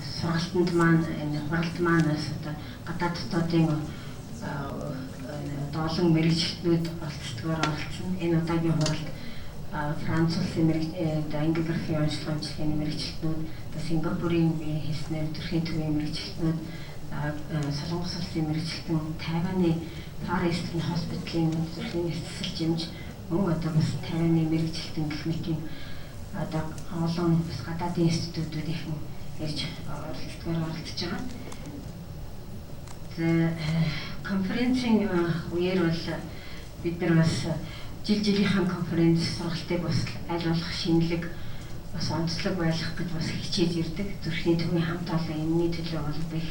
сургалтанд маань энэ хуралд маанаас одоо гадаад дотоодын олон мэрэгчлүүд оролцдогоор оролцсон. Энэ удаагийн хуралд Франц улсын англи графикийн онцлогчдын мэрэгчлүүд, Сингапурын хэлснээр төрхийн төвийн мэрэгчлүүд, Солонгос улсын мэрэгчлэн, Тайваны Far Eastern Hospital-ийн төрхийн эсэлж хэмж мөн одоо бас Тайваны мэрэгчлэн гэх мэтийн одоо олон бас гадаадын институтууд ихэн ирж оролцдогоор оролцож байгаа. Конференцийн үеэр бол бид нар бас жилийнхээ конференц сургалтыг бас аль болох шинэлэг бас онцлог байлгах гэж бас хичээж ирдэг. Зүрхний төвийн хамт олон энэний төлөө бол их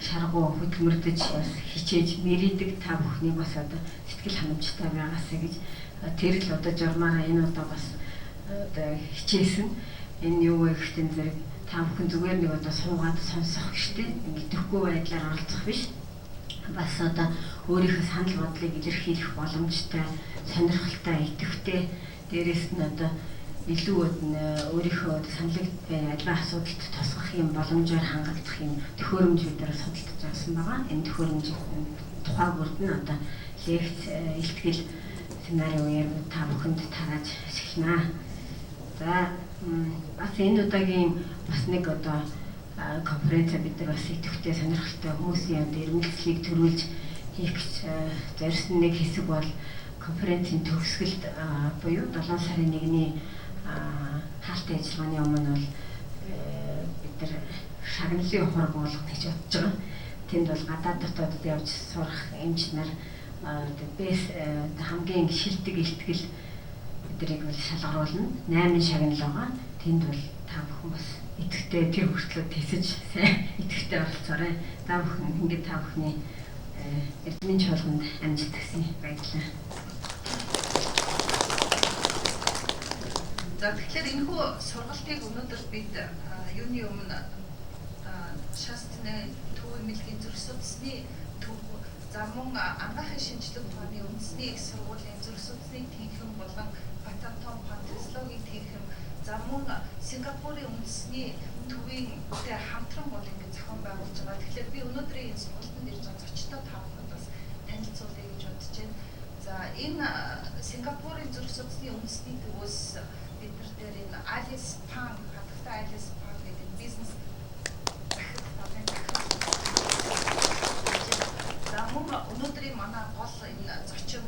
шаргуу хөдөлмөрдөж бас хичээж мэрийдэг та бүхнийг бас одоо сэтгэл ханамжтай байгаасаа гэж тэр л одоо журмаараа энэ удаа бас одоо хичээсэн. Энэ юу вэ гэхтэн зэрэг та бүхэн зүгээр нэг одоо суугаад сонсох гэжтэй идэвхгүй байдлаар оролцох биш. Бас одоо өөрийнхөө санал бодлыг илэрхийлэх боломжтой, сонирхолтой, идэвхтэй, дээрээс нь одоо илүү өөрийнхөө саналыг альва асуудалд тусгах юм боломжоор хангагдах юм төхөөрөмж бидээр судалж авсан байгаа. Энэ төхөөрөмж тухай бүрд нь одоо лекц, илтгэл, семинариуд та бүхэнд тарааж ашиглана. За бас энэ удаагийн бас нэг одоо конференц бид нар бас идэвхтэй сонирхолтой хүмүүсийн ирмэлцлийг төрүүлж хийх гэж зорьсон нэг хэсэг бол конференцийн төгсгөлд буюу 7 сарын 1-ний хаалтын ажиллагааны өмнө бол бид нар шагналын ухаар буулгах гэж бодож байгаа. Тэнд бол гадаад дотоодд явж сурах эмч нар бэс хамгийн шилдэг илтгэл биднийг бол шалгаруулна. 8 шагнал байгаа. Тэнд бол та бүхэн бас идэвхтэй тэр хүртлээр тэсэж сайн идэвхтэй оролцоорой. Та бүхэн ингээд та бүхний эрдмийн чуулганд амжилт хүсье. Баярлалаа. За тэгэхээр энэхүү сургалтыг өнөөдөр бид юуны өмнө шаастны төвийн мэлгийн зүрх судасны төв за мөн анагаахын шинжлэх ухааны үндэсний их сургуулийн зүрх судасны тэнхим болон патентон патентологийн тэнхим за мөн Сингапурын үндэсний төвийнхтэй хамтран бол ингэ зохион байгуулж байгаа. Тэгэхээр би өнөөдрийн энэ сургалтанд ирж байгаа зочдод та бүхэнд бас танилцуулъя гэж бодож байна. За энэ Сингапурын зүрх судасны үндэсний төвөөс бид нар дээр энэ Alice Pang хатагтай Alice Pang гэдэг бизнес захирал тавын за мөн өнөөдрийн манай гол энэ зочин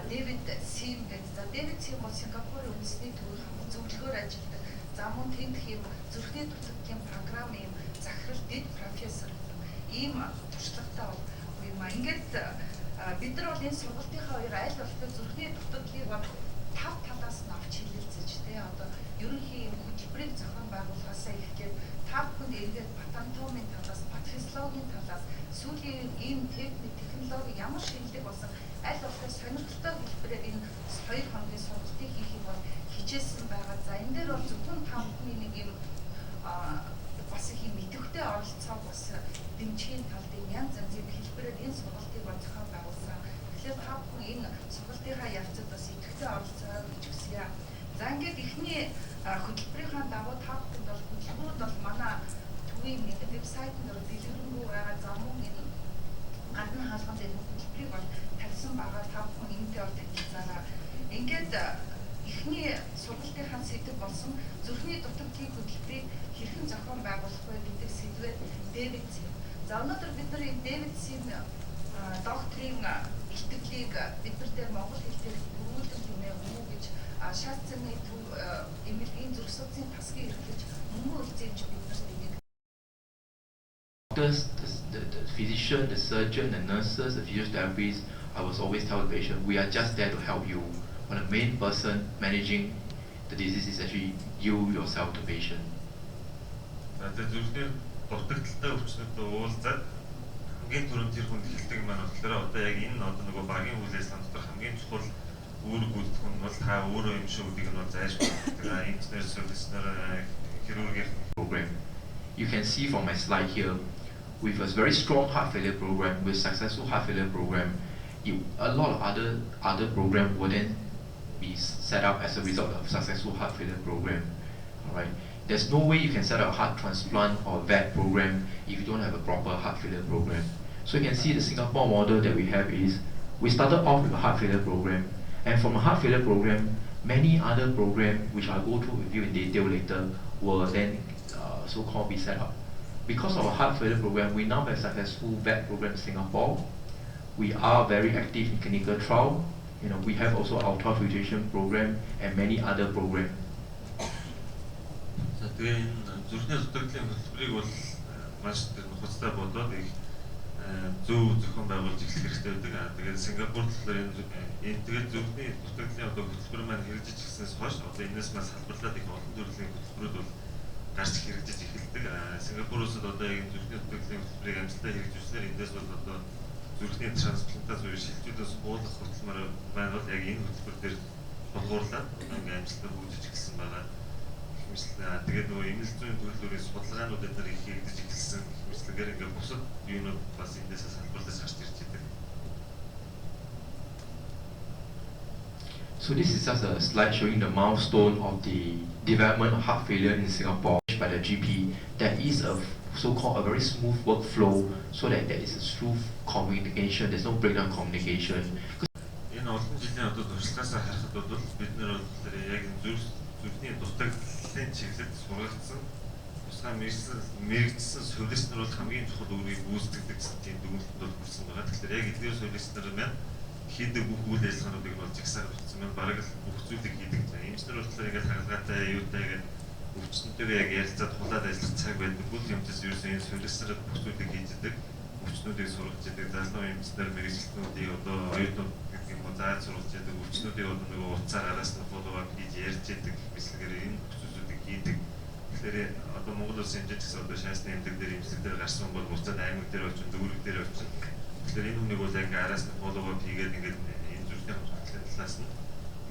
Дэвид Сим гэдэг. За Дэвид Сим бол Сингапурын үндэсний төвийн зөвлөхөөр ажилладаг. За мөн тэнд хэм зүрхний дутагдгийн програмын захирал дэд профессор ийм туршлагатай бол юм аа. Ингээд бид нар бол энэ сургалтынхаа хоёр аль болох зүрхний дутагдлыг бол 5 талаас нь авч хэлэлцэж тий одоо ерөнхий хөтөлбөрийг зохион байгуулахаасаа ихгээд та бүхэнд эргээд патентомын талаас, патфизиологийн талаас сүүлийн ийм технологи ямар шинэлэг болсон аль болох сонирхолтой хэлбэрээр энэ 2 хоногийн сургалтыг хийхийг бол хичээсэн байгаа. За энэ дээр бол зөвхөн та бүхний нэг юм бас их юм идэвхтэй оролцоо бас дэмжихийн талд янз янзын хэлбэрээр энэ сургалтыг бол зохион байгуулсан. Тэгэхээр та бүхэн энэ сургалтынхаа явцад бас идэвхтэй оролцоо гэж хүсье. За ингээд эхний хөтөлбөрийнхаа дагуу та бүхэнд бол хөтөлбөрүүд бол манай төвийн вебсайтанд дэлгэрэнгүй байгаа. За мөн энэ гадны хаалганд энэ хөтөлбөрийг бол тавьсан байгаа. Та бүхэн энэтэй бол танилцаараа. Ингээд эхний сургалтынхаа сэдэв болсон зүрхний дутагдлын хөтөлбөрийг хэрхэн зохион байгуулах вэ гэдэг сэдвээр Дэвид Сим. За өнөөдөр бид нар энэ Дэвид Сим докторийн илтгэлийг бид нар дээр монгол хэлээр өргүүлэн хэмээн өгөө гэж шаацны төв эмнэлгийн зүрх судасны тасгийн эрхлэж мөнгө үлзээж бид нарт нэг the physician, the surgeon, the nurses, the physiotherapists, I was always tell the patient, we are just there to help you. When the main person managing the disease is actually you yourself, the patient. Зүрхний дутагдaltaй өвчнөд уулзаад хамгийн түрүүнд тэр хүнд хэлдэг маань болохоор одоо яг энэ одоо нөгөө багийн үйл ажиллагааны дотор хамгийн чухал үүрэг үлдэх нь бол та өөрөө юм шүү гэдгийг нь бол зайлшгүй. Тэгэхээр инженер, солиснер, хирургийн program. You can see from my slide here, with a very strong heart failure program, with successful heart failure program, a lot of other program wouldn't be set up as a result of successful heart failure program. All right. there's no way you can set up a heart transplant or VAC program if you don't have a proper heart failure program. So you can see the Singapore model that we have is, we started off with a heart failure program, and from a heart failure program, many other programs, which I'll go through with you in detail later, will then so-called be set up. Because of a heart failure program, we now have a successful VAC program in Singapore. We are very active in clinical trial. We have also our ultrafiltration program and many other programs. За тэгээ энэ зүрхний зүтгэлийн хөтөлбөрийг бол маш нухацтай бодоод их зөв зохион байгуулж эхлэх хэрэгтэй байдаг. Тэгээд Сингапурт болохоор энэ тэгээд зүрхний зүтгэлийн хөтөлбөр маань хэрэгжиж ирснээс хойш одоо энэс маш салбарлаад их олон төрлийн хөтөлбөрүүд бол гарч хэрэгжиж эхэлдэг. Сингапуроос одоо яг энэ зүрхний зүтгэлийн хөтөлбөрийг амжилттай хэрэгжүүлснээр эндээс бол одоо зүрхний трансплантац үе шилжүүлээс буулгах хөтөлбөр маань бол яг энэ хөтөлбөр дээр болгоорлаад ингээ амжилттай хөгжиж эхэлсэн байгаа. Тэгээд нөгөө эмнэлэг зүйн төлөвлөрийн судалгаанууд дээр их хийгдэж эхэлсэн хэвчлэгээр ингээ бусад юунууд бас эндээс салбарлаж гарч ирж байгаа. So this is just a slide showing the milestone of the development of heart failure in Singapore by the GP. There is a so-called a very smooth workflow so that there is a smooth communication, there's no breakdown communication. Энэ олон жилийн одоо туршлагаас харахад бол бид нэр бол яг зүрхний дутагдлын чиглэлд сургагдсан тусгай мэрэгдсэн солист нар бол хамгийн чухал үүргийг гүйцэтгэдэг тийм дүгнэлтэнд бол хүрсэн байгаа. Тэгэхээр яг эдгээр солист нар маань хийдэг бүх үйл ажиллагаануудыг бол жагсаал бичсэн маань бараг л бүх зүйлийг хийдэг. Эмчнэр болохоор ингээд хагалгаатай аюутай гэдэг өвчтөнтэйгээ яг ярилцаад хулаад ажиллах цаг байдаг. Бүх юмчс ерөөсөө энэ солист нар бүх зүйлийг хийдэг. Өвчтнүүдийг сургаж яадаг, залуу эмчнэр мэрэгчлэтнүүдийг одоо оюутнууд гэдэг юм уу зааж сургаж яадаг, өвчтнүүдийг одоо нөгөө уцаар араас нь фоллоуап хийж ярьж яадаг хэсгээр энэ бүсүүдийг хийдэг. Тэгэхээр одоо Монгол улсын хэмжээч гэсэн одоо шансны эмнэлэг дээр эмчнэр дээр гарсан бол буцаад аймаг дээр очиж дүүрэг дээр очиж. Тэгэхээр энэ хүнийг бол яг араас нь фоллоуап хийгээд ингээд энэ зүрхний хамгааллын талаас нь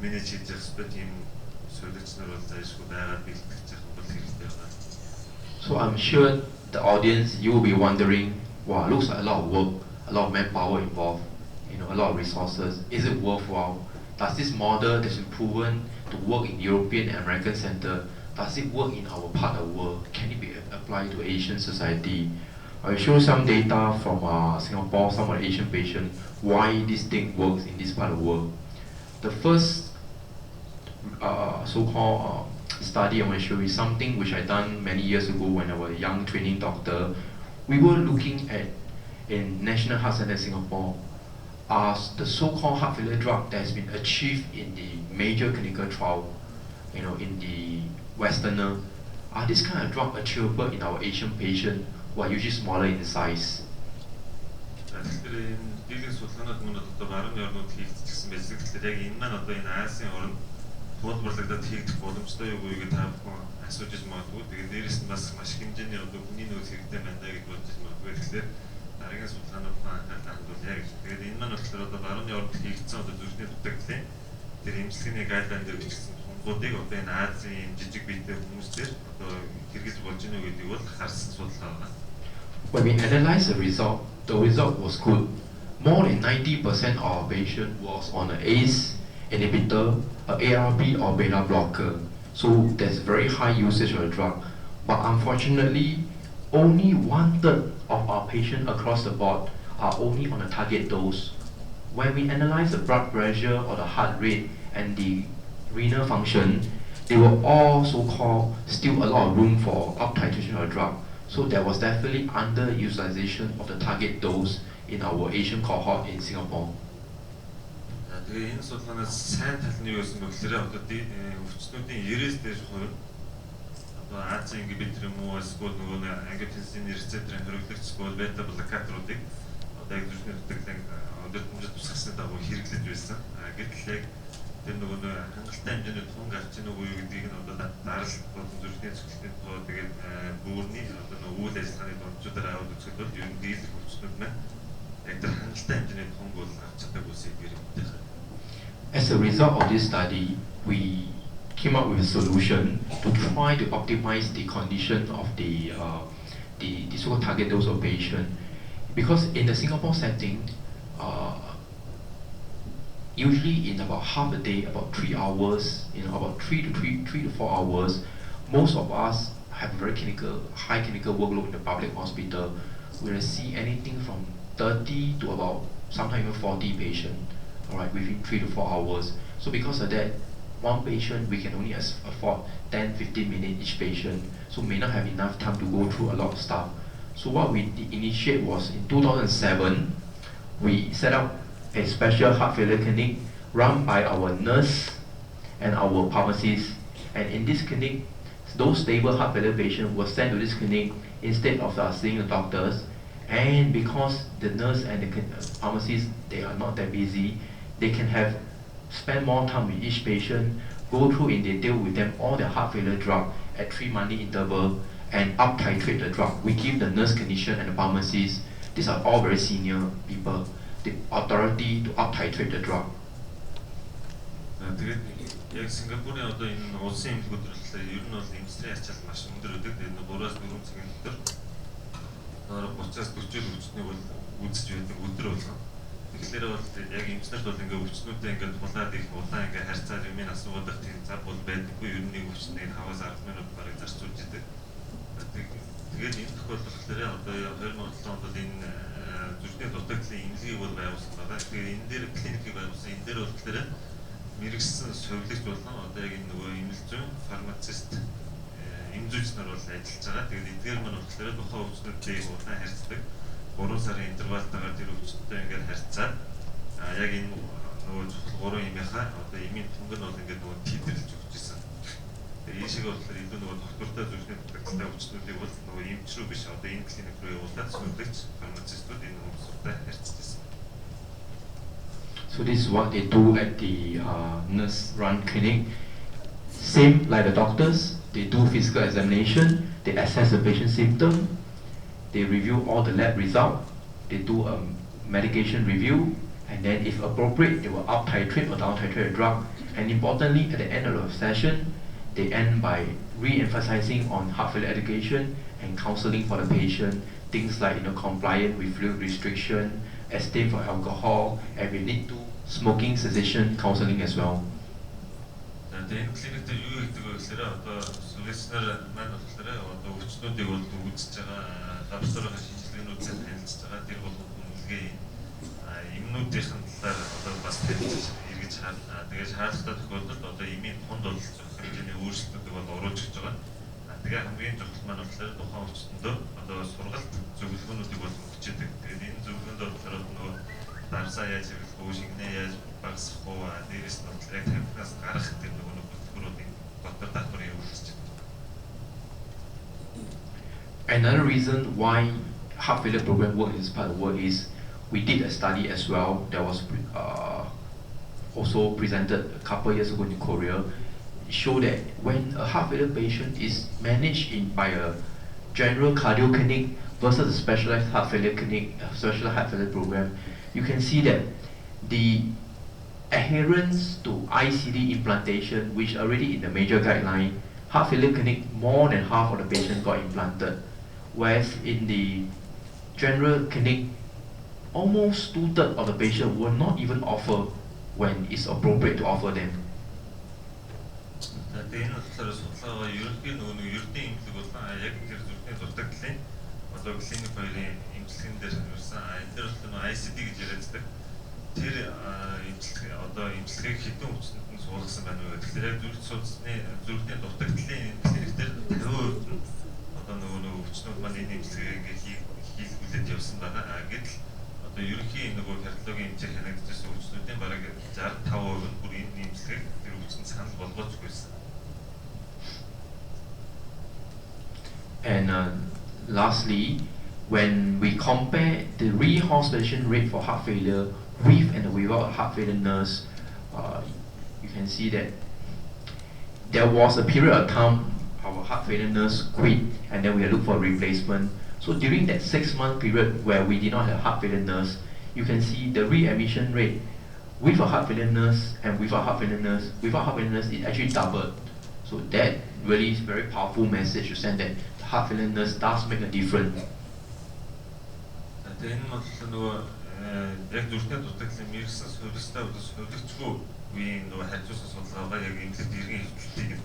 менеж хийж явах хэрэгтэй тийм солиоч нар бол заашгүй байгаад бэлтгэж явах бол хэрэгтэй байна. So I'm sure the audience, you will be wondering, wow, looks like a lot of work, a lot of manpower involved, a lot of resources. Is it worthwhile? Does this model that's been proven to work in European and American center, does it work in our part of the world? Can it be applied to Asian society? I'll show some data from Singapore, some of the Asian patients, why this thing works in this part of the world. The first so-called study I want to show you something which I done many years ago when I was a young training doctor. We were looking at in National Heart Center Singapore as the so-called heart failure drug that has been achieved in the major clinical trial, in the Westerner. Are this kind of drug achievable in our Asian patients who are usually smaller in size? Тулбарлагдаад хийгдэх боломжтой юу гэж та бүхэн асууж магадгүй. Тэгээд дээрээс нь бас маш хэмжээний одоо хүний нөөц хэрэгтэй байна гэж бодож магадгүй. Тэгэхээр дараагийн судалгаанууд анхаарал хандуул яг. Тэгээд энэ маань болохоор одоо барууны орнд хийгдсэн одоо зүрхний дутагдлын тэр эмчилгээний гайдлайн дээр бичсэн тунгуудыг одоо энэ Азийн жижиг биетэй хүмүүстээр одоо хэрэгж болж гэнэ үү гэдгийг бол харсан судалгаа байна. When we analyzed the result was good. More than 90% of our patient was on an ACE inhibitor, ARB or beta blocker. So there's very high usage of the drug. But unfortunately, only 1/3 of our patients across the board are only on a target dose. When we analyze the blood pressure or the heart rate and the renal function, they were all so-called still a lot of room for up titration of the drug. So there was definitely underutilization of the target dose in our Asian cohort in Singapore. Тэгээ энэ судалгаанаас сайн тал нь юу гэсэн бэ гэхээр одоо өвчтнүүдийн 90-с дээш хувь одоо Азийн ингибитор юм уу эсвэл нөгөө ангиотенсин рецепторын хоригдогч бол бета блокаторуудыг одоо яг зүрхний дутагдлын өдөртөмжөд тусгасны дагуу хэрэглэж байсан. Гэтэл яг тэр нөгөө хангалттай хэмжээний тунг авч ийн үгүй юу гэдгийг нь одоо дарал болон зүрхний цэцлэгний тоо тэгээд бөөрний одоо нөгөө үйл ажиллагааны донцуудаар аваад үзэхэд бол ер нь дийлэх өвчтнүүд маань яг тэр хангалттай хэмжээний тунг бол авч чадаагүй зүйл юм байна. As a result of this study, we came up with a solution to try to optimize the condition of the so-called target dose of patient. Because in the Singapore setting, usually in about half a day, about 3 hours, about 3 to 4 hours, most of us have very high clinical workload in the public hospital. We will see anything from 30 to about sometimes even 40 patients, all right, within 3 to 4 hours. So because of that, one patient we can only afford 10-15 minutes each patient, so may not have enough time to go through a lot of stuff. So what we initiate was in 2007, we set up a special heart failure clinic run by our nurse and our pharmacist. And in this clinic, those stable heart failure patients were sent to this clinic instead of seeing the doctors. And because the nurse and the pharmacist, they are not that busy, they can spend more time with each patient, go through in detail with them all the heart failure drug at 3 monthly interval, and up titrate the drug. We give the nurse clinician and the pharmacist, these are all very senior people, the authority to up titrate the drug. Яг Сингапурын одоо энэ улсын эмнэлэг өдрөлтөөр ер нь бол эмчлийн ачаал маш өндөр өдөг. Тэгээд 3-4 цагийн дотор 30-аас 40 өвчтнийг бол үзэж байдаг өдөр болгон. Тэгэхээр бол яг эмчнэрт бол ингээ өвчтнүүдээ ингээ тулаад их удаан ингээ харьцаад юмын асуудаг тийм зав бол байдаггүй. Ер нь нэг өвчтнийг 5-10 минут бараг зарцуулж идэг. Тэгээд энэ тохиолдолд одоо 2007 онд бол энэ зүрхний дутагдлын эмнэлгийг бол байгуулсан байгаа. Тэгээд энэ дээр клиникийг байгуулсан. Энэ дээр бол тэгэхээр мэрэгсэн совилогч болон одоо яг энэ нөгөө эмнэлэг зүйн фармацист эмзүүч нар бол ажиллаж байгаа. Тэгээд эдгээр маань болохоор тухайн өвчтнүүдтэй удаан харьцдаг. 3 сарын интервалтайгаар тэр өвчтөнтэй ингээд харьцаад яг энэ нөгөө чухал 3 эмийнхаа одоо эмийн түнг нь бол ингээд нөгөө титрэлж өгч ирсэн. Тэгээд ийшээ болохоор илүү нөгөө доктортой зүрхний дутагдaltaй өвчтнүүдийг бол нөгөө эмч рүү биш одоо энэ клиник рүү явуулаад совилогч фармацистууд энэ хүмүүстэй харьцаж ирсэн. So this is what they do at the nurse-run clinic. Same like the doctors, they do physical examination, they assess the patient's symptom, they review all the lab results, they do a medication review, and then if appropriate, they will up titrate or down titrate the drug. And importantly, at the end of the session, they end by re-emphasizing on heart failure education and counseling for the patient, things like compliance with fluid restriction, abstain from alcohol, and we need to smoking cessation counseling as well. Энэ клиникт юу гэдэг вэ гэхээр одоо сүлжээснэр маань болохоор одоо өвчтнүүдийг бол үзэж байгаа, лабораторийн шинжилгээнүүдээр танилцж байгаа. Тэр бол үнэлгээ эмнүүдийн талаар одоо бас танилцж эргэж харна. Тэгээд шаардлагатай тохиолдолд одоо эмийн тунд бол хэмжээний өөрчлөлтүүд бол оруулж өгч байгаа. Тэгээд хамгийн чухал маань болохоор тухайн өвчтөндөө одоо сургалт зөвлөгөөнүүдийг бол өгч идэг. Тэгээд энэ зөвлөгөөнд болохоор нөгөө дарсаа яаж хэрэглэх үү, шингэнээ яаж багасгах уу, дээрээс нь бол яг тамхинаас гарах гэдэг нөгөө бүтлгүүрүүдийн доктор даатгарын үйлчилж байна. Another reason why heart failure program work in this part of the world is we did a study as well that was also presented a couple years ago in Korea. It showed that when a heart failure patient is managed by a general cardio clinic versus a specialized heart failure clinic, a special heart failure program, you can see that the adherence to ICD implantation, which already in the major guideline, heart failure clinic, more than half of the patients got implanted. Whereas in the general clinic, almost 2/3 of the patients were not even offered when it's appropriate to offer them. Тэгээд энэ болохоор судалгаагаа ерөнхий нөгөө ердийн эмнэлэг болон яг тэр зүрхний дутагдлын одоо клиник хоёрын эмчилгээн дээр ирсэн. Энэ дээр бол нөгөө ICD гэж яриаддаг. Тэр эмчилгээ одоо эмчилгээг хэдэн өвчтөнд нь суулгасан байна вэ? Тэгэхээр яг зүрхний дутагдлын энэ клиник дээр 50% нь одоо нөгөө өвчтнүүд маань энэ эмчилгээг ингээ хийлгүүлээд явсан байгаа. Гэтэл одоо ерөнхий нөгөө кардиологийн эмчээр хянагдсан өвчтнүүдийн бараг 65% нь бүр энэ эмчилгээг тэр өвчтөнд санал болгоочгүйсэн. And lastly, when we compare the rehospitalization rate for heart failure with and without a heart failure nurse, you can see that there was a period of time our heart failure nurse quit and then we had looked for a replacement. So during that 6-month period where we did not have a heart failure nurse, you can see the readmission rate with a heart failure nurse and without heart failure nurse, it actually doubled. So that really is a very powerful message to send that the heart failure nurse does make a difference. Тэгээд энэ бол нөгөө яг зүрхний дутагдлын мэрэгсэн сувилстай удаа сувилгчгүй үеийн нөгөө хайцуулсан судалгаагаа яг эмнэлэгт иргэн хөвчлөлтийг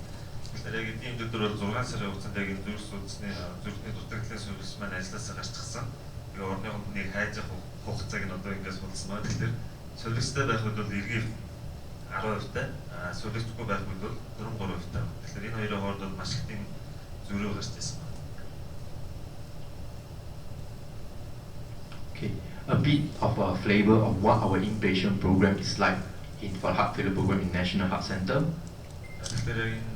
Тэгэхээр яг эдийн өдөр бол 6 сарын хугацаанд яг энэ зүрх судасны зүрхний дутагдлын суурилс маань ажилласаа гарчихсан. Тэгээ орны хүннийг хайж явах хугацааг нь одоо ингээс болсон байна. Тэгэхээр солигчтой байх үед бол эргээр 10%-тай, солигчгүй байх үед бол 43%-тай. Тэгэхээр энэ хоёрын хооронд бол маш их тийм зөрүү гарч ирсэн байна. Okay, a bit of a flavor of what our inpatient program is like for heart failure program in National Heart Center. Тэгэхээр яг энэ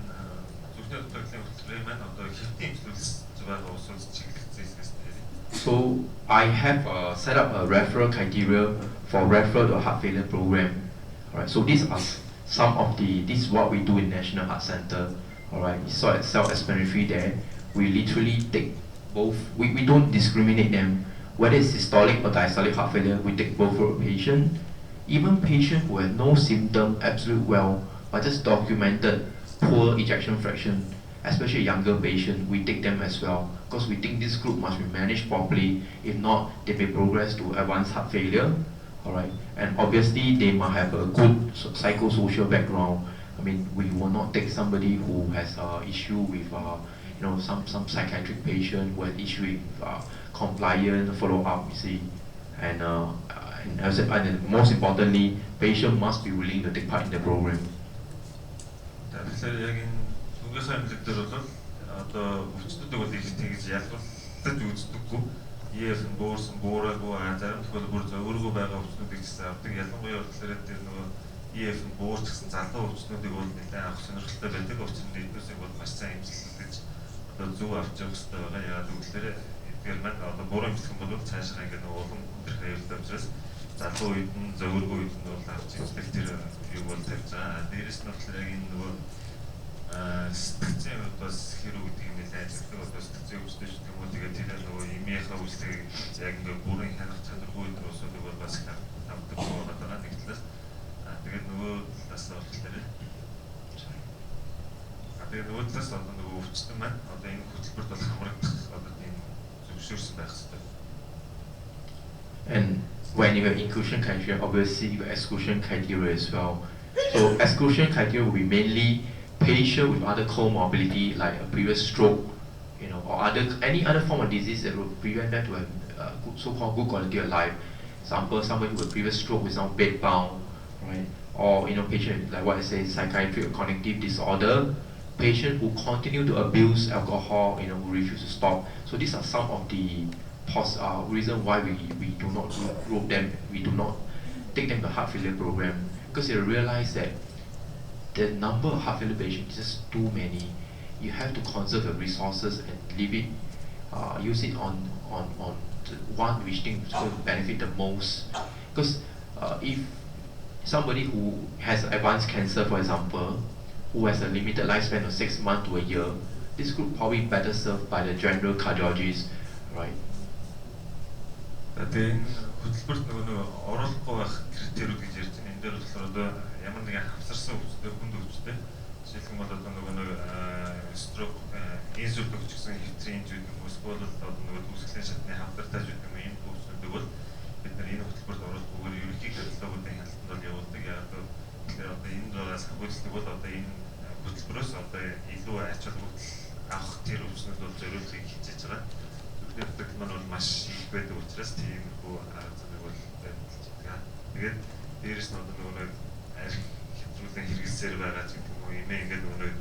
зүрхний дутагдлын хөтөлбөрийн маань одоо хэвтийн төлөвлөс байгаа ус улс чиглэлцсэн хэсгээс нэрээ. So I have set up a referral criteria for referral to a heart failure program. Alright, so these are some of this is what we do in National Heart Center. Alright, it's so self-explanatory there. We literally take both. We don't discriminate them. Whether it's systolic or diastolic heart failure, we take both for a patient. Even patients who have no symptom, absolute well, but just documented poor ejection fraction, especially younger patients, we take them as well. Because we think this group must be managed properly. If not, they may progress to advanced heart failure. Alright, and obviously they must have a good psychosocial background. I mean, we will not take somebody who has issue with some psychiatric patient who has issue with compliance, follow-up, you see, and most importantly, patient must be willing to take part in the program. Тэгэхээр яг энэ түнгийн эмнэлэг дээр бол одоо өвчтөдөг бол их тэгж ялгуулж үздэггүй. EF нь буурсан, буураагүй, зарим тохиолдолд бүр өөргөө байгаа өвчтнүүдийг ч авдаг. Ялангуяа болохоор тэр нөгөө EF нь буурч гэсэн залуу өвчтнүүдийг бол нэлээд авах сонирхолтой байдаг. Учир нь эднүүсийг бол маш сайн эмчилж одоо зөв авч явах хэрэгтэй байгаа. Яагаад гэвэл эдгээр маань одоо буруу эмчлэх юм бол цаашаа ингээд нөгөө улам өндөр хавьяалтай учраас залуу үед нь зөвөргөө үед нь бол авч эмчлэх тэр юу бол тавьж байгаа. Дээрээс нь болохоор яг энэ нөгөө сэтгцийн бас хэрүү гэдэг юм нэлээд ажилладаг. Одоо сэтгцийн өвчтөж гэх юм уу тэгээд тэр нөгөө эмийнхаа үйлчлэгийг яг ингээд бүрэн хянах чадваргүй энэ усуудыг бол бас авдаг байгаа нэг талаас. Тэгээд нөгөө талаас нь болохоор тэгээд нөгөө талаас одоо нөгөө өвчтөн маань одоо энэ хөтөлбөрт бол хамрагдах одоо тийм зөвшөөрсөн байх хэрэгтэй. And when you have inclusion criteria, obviously you have exclusion criteria as well. So exclusion criteria will be mainly patient with other comorbidity like a previous stroke, or any other form of disease that will prevent them to have so-called good quality of life. Example, somebody with a previous stroke with some bedbound, right? Or patient like what I say, psychiatric or cognitive disorder. Patient who continue to abuse alcohol, who refuse to stop. So these are some of the reason why we do not group them, we do not take them to heart failure program, because they realize that the number of heart failure patients is just too many. You have to conserve your resources and leave it, use it on the one which thing is going to benefit the most. Because if somebody who has advanced cancer, for example, who has a limited lifespan of 6 months to a year, this group probably better served by the general cardiologist, right? Тэгээд хөтөлбөрт нөгөө оруулахгүй байх критериуд гэж ярьж байна. Энэ дээр болохоор одоо ямар нэгэн хавсарсан өвчтөд хүнд өвчтөд жишээлбэл одоо нөгөө строк, инсульт өгч гэсэн хэвтрийн зүйл хүмүүс бол одоо нөгөө дүсгэлийн шатны хавдартай зүйл юм ийм өвчтөдөг бол бид нар энэ хөтөлбөрт оруулахгүйгээр ерөнхий кардиологийн хяналтанд бол явуулдаг. Яг тэгэхээр одоо энэ дээрээс хавьцдаг бол одоо энэ хөтөлбөрөөс одоо илүү ач холбогдол авах тэр өвчнүүд бол зориултыг хичээж байгаа. Зөвхөн маань бол маш их байдаг учраас тиймэрхүү арга замыг бол баримталж байгаа. Тэгээд дээрэс нь одоо нөгөө арх хэвтрүүлэн хэрэгсээр байгаа ч гэдэг юм уу имээ ингээд нөгөө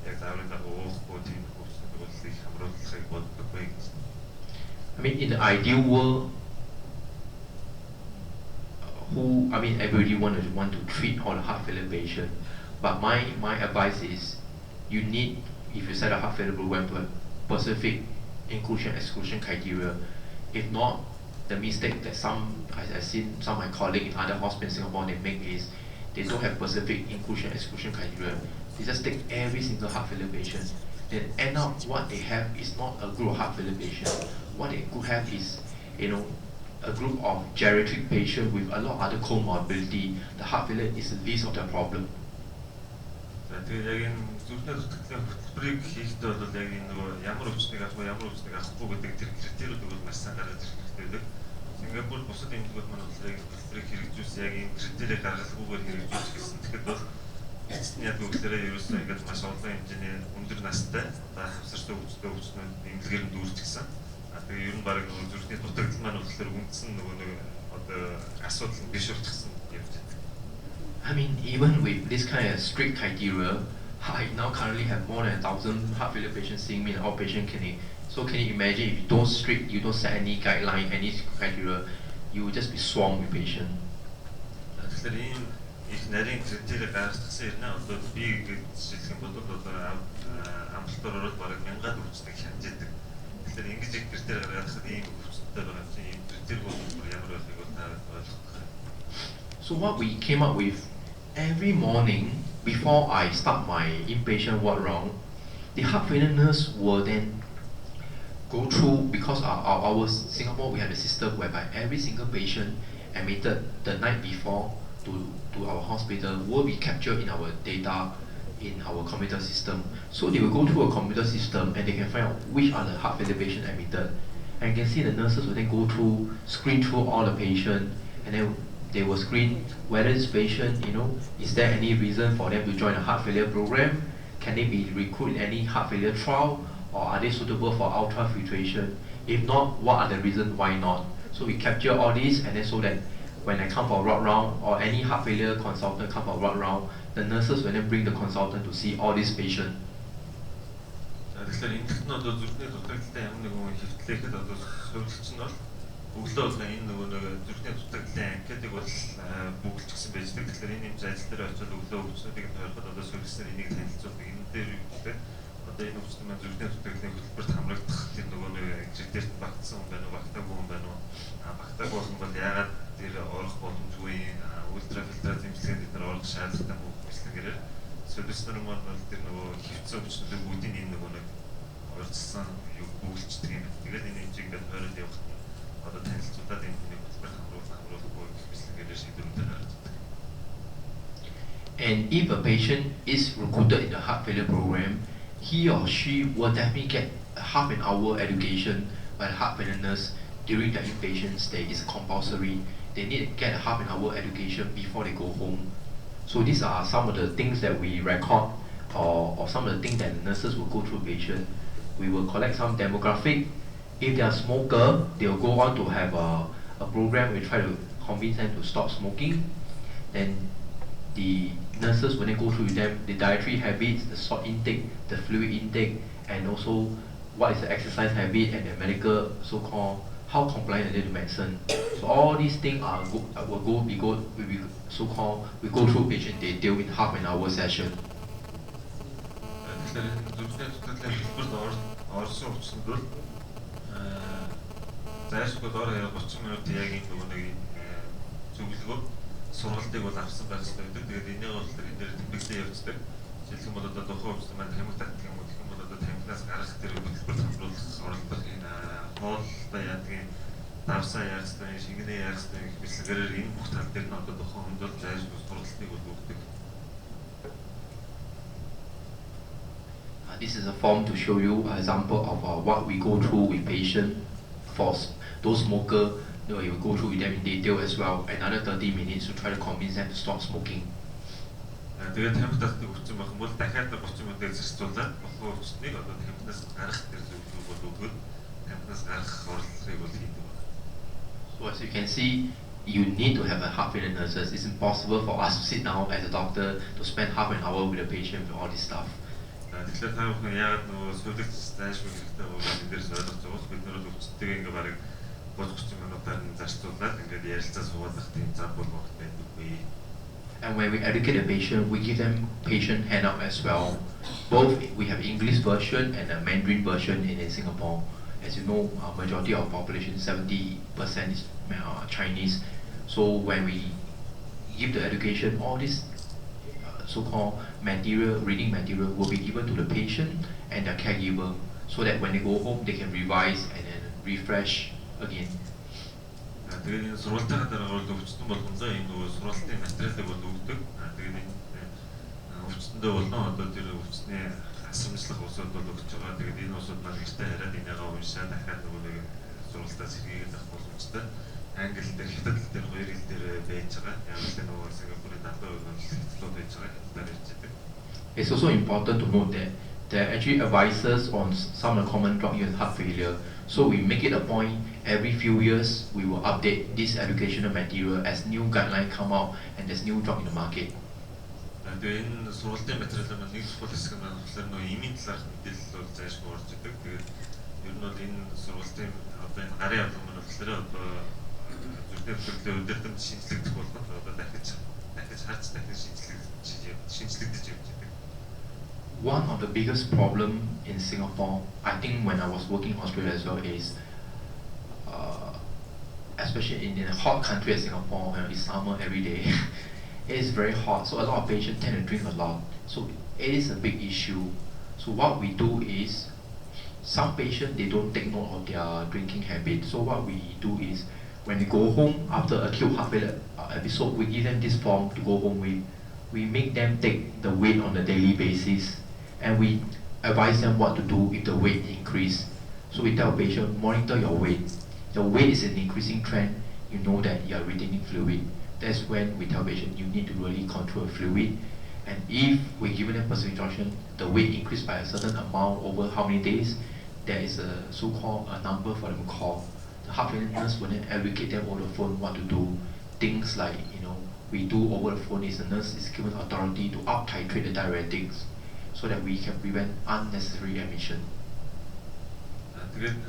яг зааврын дагуу уухгүй тиймэрхүү өвчнүүд бол их хамруулахыг боддоггүй гэж. I mean, in the ideal world, everybody want to treat all the heart failure patients. But my advice is, you need, if you set a heart failure program, to have specific inclusion exclusion criteria. If not, the mistake that I've seen some of my colleagues in other hospitals in Singapore they make is they don't have specific inclusion exclusion criteria. They just take every single heart failure patient. Then end up what they have is not a group of heart failure patients. What they could have is a group of geriatric patients with a lot of other comorbidity. The heart failure is the least of their problem. Тэгээд яг энэ зүрхний дутагдлын хөтөлбөрийг хийхдээ бол яг энэ нөгөө ямар өвчнийг авах вэ, ямар өвчнийг авахгүй гэдэг тэр критериудыг бол маш сайн гаргаж ирэх хэрэгтэй байдаг. Сингапурт бусад эмнэлгүүд маань бол яг хөтөлбөрийг хэрэгжүүлсэн яг энэ критерийг гаргалгүйгээр хэрэгжүүлж гэсэн. Тэгэхэд бол эцэст нь яг үгээр ерөөсөө ингээд маш олон хэмжээний өндөр настай хавсартай өвчтнүүд эмнэлгээр нь дүүрчихсэн. Тэгээ ер нь баг зүрхний дутагдал маань болохоор үндсэн нөгөө нэг одоо асуудал нь биш болчихсон явж байна. I mean, even with this kind of strict criteria, I now currently have more than 1,000 heart failure patients seeing me in outpatient clinic. So can you imagine if you don't strict, you don't set any guideline, any criteria, you will just be swamped with patients. Тэгэхээр ийм их нарийн критерий гаргацсан юм аа. Одоо би гэж жишээлх юм бол одоо амталтаар ороод бараг 1000-аад өвчтөг хянждаг. Тэгэхээр ингэж их критерий гаргахад ийм өвчтөд байгаа чинь ийм критерий бол ямар байхыг бол та ойлгох. So what we came up with, every morning before I start my inpatient ward round, the heart failure nurse will then go through, because our Singapore, we have a system whereby every single patient admitted the night before to our hospital will be captured in our data, in our computer system. So they will go through a computer system and they can find out which are the heart failure patients admitted. And you can see the nurses will then go through, screen through all the patients, and then they will screen whether this patient, is there any reason for them to join a heart failure program? Can they be recruited in any heart failure trial? Or are they suitable for ultrafiltration? If not, what are the reasons why not? So we capture all these, and then so that when I come for a round round, or any heart failure consultant come for a round round, the nurses will then bring the consultant to see all these patients. Тэгэхээр энэ нь одоо зүрхний дутагдaltaй ямар нэгэн хэвтлэхэд одоо зөвлөлч нь бол өглөө болгон энэ нөгөө зүрхний дутагдлын анкетыг бол бүгэлжсэн байж байгаа. Тэгэхээр энэ юм ажил дээр очиод өглөө өвчнүүдийг тойроход одоо сөргөснөр энийг танилцуулдаг. Энэ дээр үгтэй одоо энэ өвчтөн маань зүрхний дутагдлын хөтөлбөрт хамрагдах тийм нөгөө критериэд багтсан хүн байна уу, багтаагүй хүн байна уу? Багтаагүй хүн бол яагаад тэр орох боломжгүй ультрафилтрат эмчилгээнд бид нар орох шаардлагатай мөн мэтлэгээрээ солиуснор маань бол тэр нөгөө хөвцөн өвчнүүдийн бүгдийн энэ нөгөө орцсон бүгэлждэг юм. Тэгээд энэ хэмжээг ингээд хойрол явахад одоо танилцуулаад энэ хүний хөтөлбөрт хамруулахгүй мэтлэгээрээ шийдвэртэй гаргадаг. And if a patient is recruited in the heart failure program, he or she will definitely get a half an hour education by the heart failure nurse during the inpatient stay. It's compulsory. They need to get a half an hour education before they go home. So these are some of the things that we record, or some of the things that the nurses will go through patient. We will collect some demographic. If they are smoker, they will go on to have a program. We try to convince them to stop smoking. Then the nurses will then go through with them the dietary habits, the salt intake, the fluid intake, and also what is the exercise habit and the medical so-called how compliant are they to medicine. So all these things will be so-called we go through patient they deal in half an hour session. Орсон өвчнөд бол зайлшгүй доор 30 минут яг энэ нөгөө нэг зөвлөгөө сургалтыг бол авсан байх хэрэгтэй байдаг. Тэгээд энийг бол энэ дээр тэмдэглээ явуулдаг. Жишээлх юм бол одоо тухайн өвчтөн маань тамхи татдаг юм бол одоо тамхинаас гарах тэр хөтөлбөрт хамруулах оролдох энэ хоолтой яадгийн давсаа яах ёстой, шингэнэ яах ёстой гэх мэтлэгээр энэ бүх тал дээр нь одоо тухайн хүнд бол зайлшгүй сургалтыг бол өгдөг. This is a form to show you an example of what we go through with patient. For those smokers, you will go through with them in detail as well. Another 30 minutes to try to convince them to stop smoking. Тэгээд тамхи татдаг өвчин байх юм бол дахиад 30 минут зэрэгцүүлээд бохоо өвчнийг одоо тамхинаас гарах тэр зөвлөгөө бол өгөөд тамхинаас гарах орлогыг бол хийдэг байна. So as you can see, you need to have a heart failure nurses. It's impossible for us to sit down as a doctor to spend half an hour with a patient with all this stuff. Тэгэхээр та бүхэн яагаад нөгөө сүлэгч зайлшгүй хэрэгтэй бол энэ дээрс ойлгож байгаа бол бид нэр өвчтөйг ингээ барыг 30 минутаар нь зарцуулаад ингээд ярилцаа суулгах тийм зам бол байдаггүй. And when we educate the patient, we give them patient handout as well. Both we have English version and a Mandarin version in Singapore. As you know, our majority of population, 70% is Chinese. So when we give the education, all this so-called material, reading material will be given to the patient and the caregiver, so that when they go home, they can revise and then refresh again. Тэгээд энэ сургалтын дараа бол өвчтөн болгондоо энэ нөгөө сургалтын материалыг бол өгдөг. Тэгээд энэ өвчтөндөө болно одоо тэр өвчтний асамжлах усууд бол өгч байгаа. Тэгээд энэ усууд маань гэртээ хараад энийгээ уншаад дахиад нөгөө нэг сургалтаас сэргийгээд авах боломжтой. Англи дээр, хятад дээр, хоёр хэл дээр байж байгаа. Яг л нөгөө Сингапурын 70% нь хэвлэлүүд байж байгаа. Хятадаар ярьж байдаг. It's also important to note that there are actually advisors on some of the common drugs in heart failure. So we make it a point every few years we will update this educational material as new guidelines come out and there's new drug in the market. Тэгээ энэ сургалтын материал маань нэг чухал хэсэг нь болохоор нөгөө имийн талаарх мэдээлэл бол зайлшгүй орж идэг. Тэгээд ер нь бол энэ сургалтын одоо энэ гарын авлага маань болохоор одоо зүрхний төлөвлөлөө өдөртөнд шинжлэгдэх болгоод одоо дахиж харж шинжлэгдэж явж идэг. One of the biggest problem in Singapore, I think when I was working in Australia as well, is especially in a hot country as Singapore, when it's summer every day. It is very hot, so a lot of patients tend to drink a lot. So it is a big issue. So what we do is, some patients, they don't take note of their drinking habit. So what we do is, when they go home after acute heart failure episode, we give them this form to go home with. We make them take the weight on a daily basis, and we advise them what to do if the weight increase. So we tell patient, monitor your weight. The weight is an increasing trend, you know that you are retaining fluid. That's when we tell patient you need to really control fluid. And if we give them personal instruction, the weight increased by a certain amount over how many days, there is a so-called a number for them to call. The heart failure nurse will then educate them over the phone what to do. Things like, we do over the phone is the nurse is given authority to up-titrate the diuretics so that we can prevent unnecessary admission. Тэгээд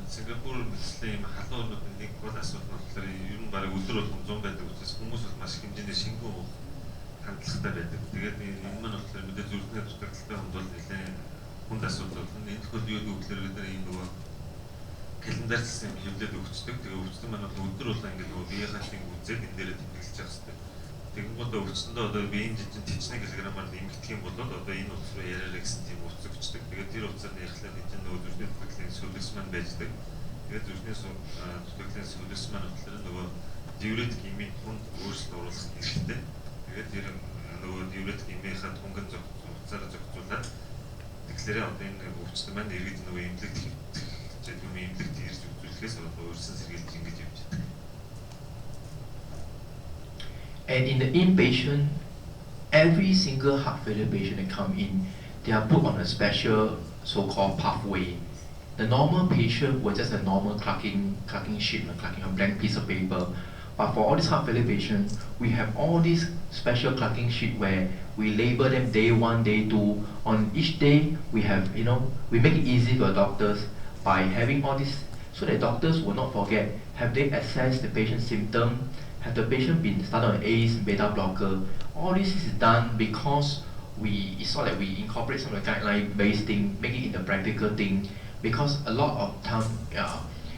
Сингапур мэдслээ юм халуунууд нэг бол асуудал болохоор ер нь бараг өдөр болгон 100 байдаг учраас хүмүүс бол маш хэмжээний шингэн уух хандлагатай байдаг. Тэгээд энэ маань болохоор мэдээ зүрхний дутагдaltaй хүнд бол нэлээд хүнд асуудал болно. Энэ тохиолдолд юу гэвэл бид энэ нөгөө календарьсан юм хөвлөд өгчдөг. Тэгээд өвчтөн маань бол өдөр болгон ингээд нөгөө биеийнхаа шинг үзээд энэ дээрээ тэмдэглэж явах хэрэгтэй. Тэгэн гол өвчтөндөө одоо биеийн жижиг тэжний килограммаар нэмэгдэх юм бол одоо энэ утас руу яриараа гэсэн тийм утас өгчдөг. Тэгээд тэр утсаар ярихлаар энэ нөгөө зүрхний дутагдлын сүлс маань байждаг. Тэгээд зүрхний дутагдлын сүлс маань болохоор нөгөө диуретик имийн хүнд өөрчлөлт оруулах хэрэгтэй. Тэгээд тэр нөгөө диуретик имийнхаа тунган утсаараа зохицуулаад тэгэхээр одоо энэ өвчтөн маань иргэд нөгөө имлэгт имлэгт ирж үзүүлэхээс өөрсөн сэргийлж ингэж явж байгаа. And in the inpatient, every single heart failure patient that come in, they are put on a special so-called pathway. The normal patient was just a normal clocking sheet, clocking a blank piece of paper. But for all these heart failure patients, we have all these special clocking sheet where we label them day 1, day 2. On each day, we have, we make it easy for doctors by having all this, so that doctors will not forget, have they assessed the patient's symptom? Have the patient been started on ACE, beta blocker? All this is done because it's not like we incorporate some of the guideline-based thing, make it in the practical thing. Because a lot of time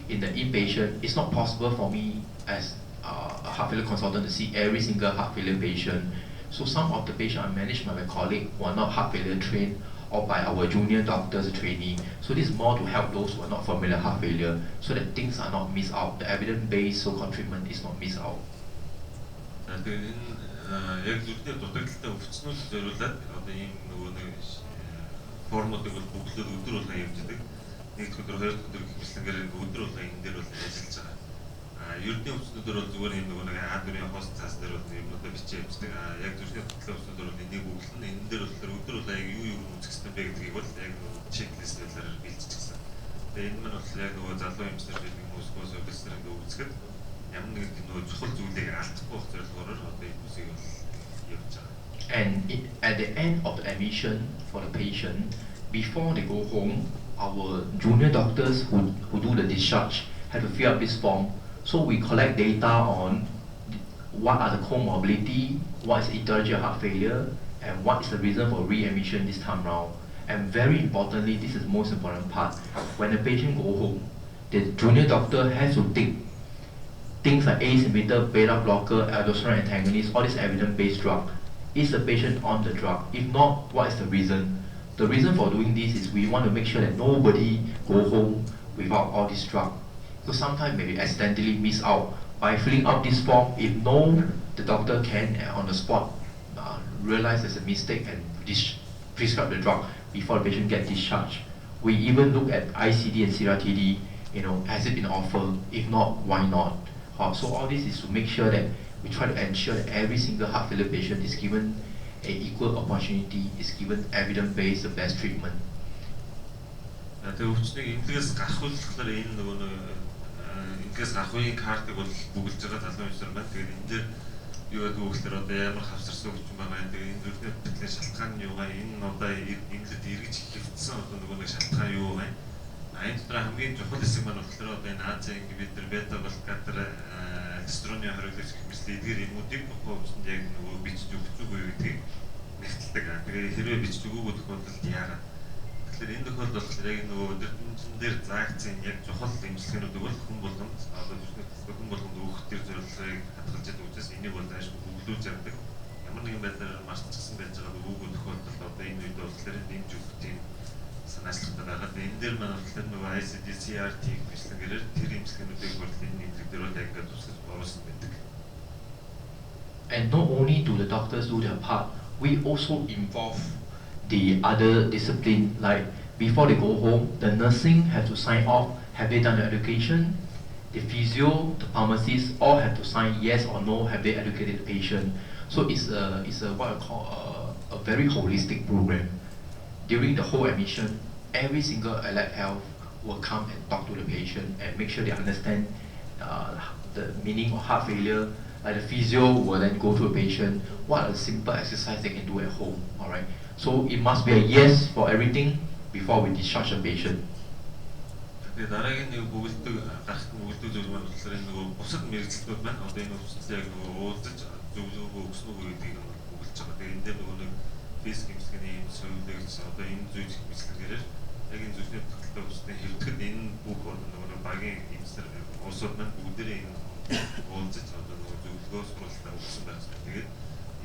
in the inpatient, it's not possible for me as a heart failure consultant to see every single heart failure patient. So some of the patients are managed by my colleague who are not heart failure trained or by our junior doctors trainee. So this is more to help those who are not familiar with heart failure so that things are not missed out. The evidence-based so-called treatment is not missed out. Тэгээд энэ яг зүрхний дутагдaltaй өвчнүүд зориулаад одоо ийм нөгөө нэг формуудыг бол бүгдлээд өдөр болгон явж идэг. Нэг өдөр, хоёр өдөр гэхмэслэнгээр өдөр болгон энэ дээр бол ажиллаж байгаа. Ердийн өвчнүүдээр бол зүгээр ийм нөгөө нэг А4-ийн хост цаас дээр бол юмнуудаа бичиж явждаг. Яг зүрхний дутагдaltaй өвчнүүдээр бол энийг бүглэн энэ дээр бол өдөр болгон яг юу үзэх хэрэгтэй бэ гэдгийг бол яг чеклистлээр бэлтжчихсэн. Тэгээд энэ маань бол яг нөгөө залуу эмчнэр гэдэг хүмүүс спонсорлсээр ингээд үзэхэд And at the end of the admission for the patient, before they go home, our junior doctors who do the discharge have to fill up this form. So we collect data on what are the comorbidity, what is etiology of heart failure, and what is the reason for readmission this time round. And very importantly, this is the most important part. When the patient go home, the junior doctor has to take things like ACE inhibitor, beta blocker, aldosterone antagonist, all these evidence-based drug. Is the patient on the drug? If not, what is the reason? The reason for doing this is we want to make sure that nobody go home without all this drug. Because sometimes maybe accidentally miss out. By filling out this form, if no, the doctor can on the spot realize there's a mistake and prescribe the drug before the patient gets discharged. We even look at ICD and CRTD, has it been offered? If not, why not? So all this is to make sure that we try to ensure that every single heart failure patient is given a equal opportunity is given evidence-based the best treatment. Тэгээ өвчнийг эмнэлгээс гарах болохоор энэ нөгөө эмнэлгээс гарах үеийн картыг бол бүгэлж байгаа залуу хүмүүс байна. Тэгээд энэ дээр юу гэдэг вэ гэхээр одоо ямар хавсарсан өвчин байгаа юм. Тэгээд энэ зүрхний бүтэлийн шалтгаан нь юу вэ? Энэ одоо эмнэлэгт эргэж хэвчсэн одоо нөгөө нэг шалтгаан юу вэ? Энэ дотор хамгийн чухал хэсэг маань болохоор одоо энэ Азийн ингибитор, бета блокатор, альдостероны хориглогч хэмжлээ эдгээр юмнуудыг өвчтөнд яг нөгөө бичиж өгч үгүй гэдгийг нэгтэлдэг. Тэгээд хэрвээ бичиж өгөөгүй тохиолдолд яагаад? Тэгэхээр энэ тохиолдолд болохоор яг нөгөө өдөртөн дээр заагдсан яг чухал эмчилгээнүүдийг бол хүн болгонд одоо хүн болгонд өгөх төр зорилгыг хадгалж яддаг учраас энийг бол заашгүй өглөөж явдаг. Ямар нэгэн байдлаар мартчихсан байж байгаа өгөөгүй тохиолдолд одоо энэ үед болохоор нэмж өгөх тийм санаачлалтай байгаа. Энэ дээр маань болохоор нөгөө ICD, CRT гэмшлэгээрээр тэр эмчилгээнүүдийг бол энэ нэмлэг дээр бол яг ингээд тусгаж оруулсан байдаг. And not only do the doctors do their part, we also involve the other discipline, like before they go home, the nursing have to sign off, have they done the education? The physio, the pharmacist, all have to sign yes or no, have they educated the patient? So it's a what I call a very holistic program. During the whole admission, every single allied health will come and talk to the patient and make sure they understand the meaning of heart failure. Like the physio will then go to a patient, what are the simple exercise they can do at home, alright? So it must be a yes for everything before we discharge the patient. Тэгээ дараагийн нэг бүгэлдэг гарахт бүгэлдэг зүйл маань болохоор энэ нөгөө бусад мэрэгчлүүд маань одоо энэ өвчтөд яг нөгөө уулзаж зөвлөгөө өгсөн үү гэдгийг бүгэлж байгаа. Тэгээ энэ дээр нөгөө нэг физик хэмжлэгийн юм зөвлөгөөч одоо энэ зүйл хэмжлэгээрээр яг энэ зүйлний тогтолцоо өвчтөд хэвтгэд энэ бүх нөгөө багийн эмчнэр улсууд маань бүгдээрээ энэ уулзаж одоо нөгөө зөвлөгөө сургалтаа өгсөн байна. Тэгээд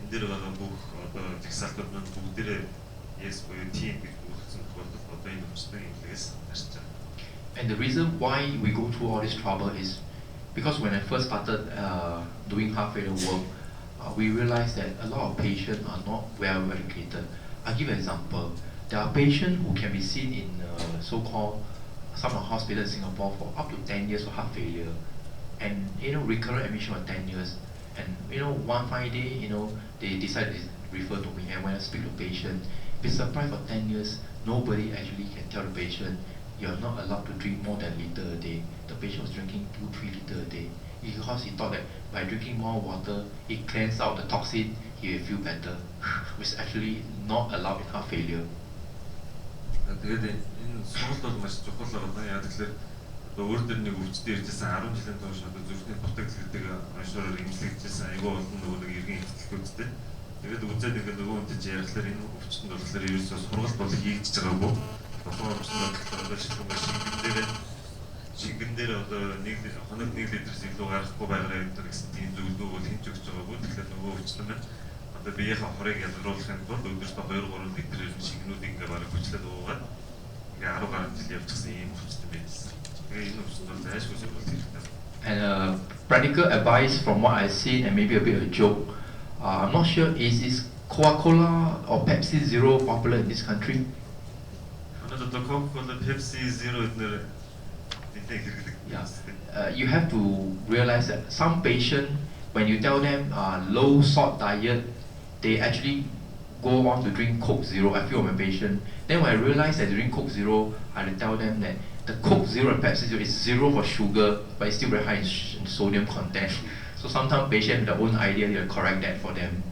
энэ дээр байгаа бүх одоо жагсаалтууд маань бүгдээрээ yes буюу team гэж бүгдсэн тохиолдолд одоо энэ өвчтөд эмнэлгээс харж байгаа. And the reason why we go through all this trouble is because when I first started doing heart failure work, we realized that a lot of patients are not well educated. I'll give an example. There are patients who can be seen in so-called some hospitals in Singapore for up to 10 years for heart failure, and recurrent admission for 10 years. And one fine day, they decided to refer to me. And when I speak to patients, be surprised for 10 years, nobody actually can tell the patient, you're not allowed to drink more than a liter a day. The patient was drinking 2-3 liters a day because he thought that by drinking more water, it cleans out the toxin, he will feel better, which is actually not allowed in heart failure. Тэгээд энэ сургалт бол маш чухал байна. Яг тэгэхээр одоо өөр дөр нэг өвчтөд иржсэн 10 жилийн турш одоо зүрхний дутагдал гэдэг оншороор эмчилгэжсэн айгүй олон нөгөө нэг иргэн ихтгэлүүдтэй. Тэгээд үзээд ингээд нөгөө үнтэй ярихлаар энэ өвчтөнд болохоор ерөөсөө сургалт бол хийж байгаагүй. Тухайн өвчтөнд болохоор одоо шингэн дээр одоо хоног 1 литрээс илүү гарахгүй байгаарай гэсэн тийм зөвлөгөө бол хийж өгч байгаагүй. Тэгэхээр нөгөө өвчтөнд маань одоо биеийнхээ хорыг ялгаруулахын тулд өдөртөө 2-3 литрээр шингэнүүдийг ингээ бараг хүчлээд уугаад ингээ 10 гаруй жил явчихсан ийм өвчтөд байсан. Тэгээ энэ өвчтөд бол зайлшгүй сургалт хэрэгтэй. And practical advice from what I've seen, and maybe a bit of a joke, I'm not sure, is Coca-Cola or Pepsi Zero popular in this country? Coca-Cola, Pepsi Zero. Yeah. You have to realize that some patients, when you tell them low salt diet, they actually go on to drink Coke Zero. I feel my patient. Then when I realize that they drink Coke Zero, I tell them that the Coke Zero and Pepsi Zero is zero for sugar, but it's still very high in sodium content. So sometimes patients have their own idea, they'll correct that for them.